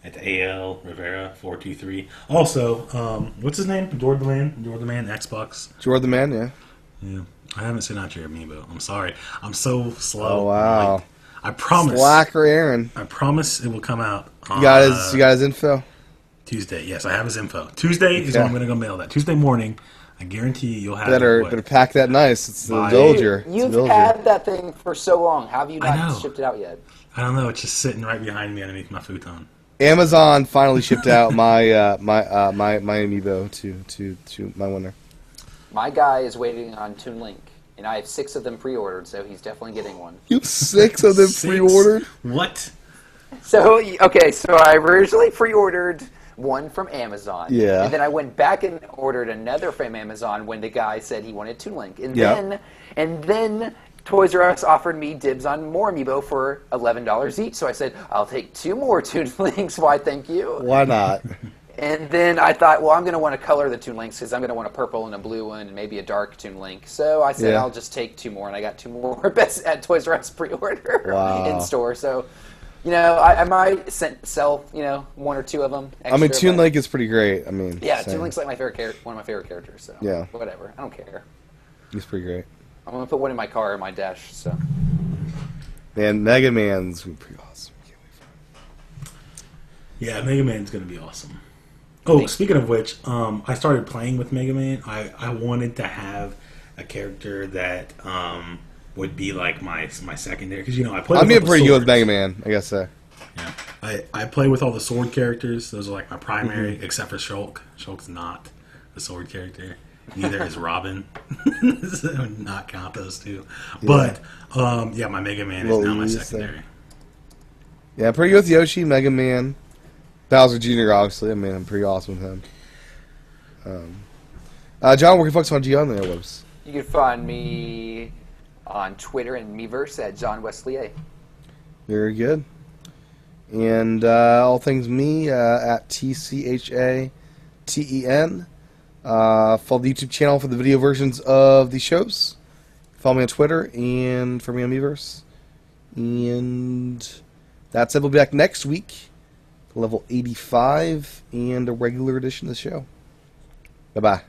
at AL Rivera 423. Also, what's his name? Jordan the Man, Xbox. Jordan the Man, yeah. Yeah, I haven't sent out your amiibo. I'm sorry. I'm so slow. Oh, wow. Like, I promise. Slacker Aaron. I promise it will come out. On, You got his info? Tuesday. Yes, I have his info. Tuesday is when I'm going to go mail that. Tuesday morning. I guarantee you'll have Better pack that nice. It's the Bye. Villager. It's the You've Villager. had that thing for so long. How have you I not know. shipped it out yet? I don't know. It's just sitting right behind me underneath my futon. Amazon finally shipped out my amiibo to my winner. My guy is waiting on Toon Link, and I have 6 of them pre-ordered, so he's definitely getting one. You have 6 of them 6? pre-ordered? What? So, okay, so I originally pre-ordered one from Amazon. Yeah. And then I went back and ordered another from Amazon when the guy said he wanted Toon Link. And Yep. then Toys R Us offered me dibs on more amiibo for $11 each. So I said, I'll take 2 more Toon Links. Why, thank you. Why not? And then I thought, well, I'm going to want to color the Toon Links because I'm going to want a purple and a blue one and maybe a dark Toon Link. So I said, Yeah. I'll just take 2 more. And I got 2 more best at Toys R Us pre-order Wow. in store. So, I might sell, 1 or 2 of them extra. I mean, Toon but- Link is pretty great. I mean, Yeah, same. Toon Link's like my favorite one of my favorite characters. So Yeah. whatever. I don't care. He's pretty great. I'm going to put one in my car in my dash. So Man, Mega Man's gonna be pretty awesome. Can't wait for it. Yeah, Mega Man's going to be awesome. Oh, speaking of which, I started playing with Mega Man. I wanted to have a character that would be like my secondary because I play. I'm with getting all pretty the good with swords. Mega Man, I guess. Yeah, I play with all the sword characters. Those are like my primary, Mm-hmm. except for Shulk. Shulk's not a sword character, Neither is Robin. So not count those two. Yeah. But yeah, my Mega Man is now my secondary. Yeah, pretty good with Yoshi, Mega Man, Bowser Jr. Obviously. I mean, I'm pretty awesome with him. John, where can folks find you on the interwebs? You can find me on Twitter and Miiverse at John Wesley. Very good. And all things me at TCHATEN. Follow the YouTube channel for the video versions of the shows. Follow me on Twitter and for me on Miiverse. And that's it. We'll be back next week. Level 85 and a regular edition of the show. Bye-bye.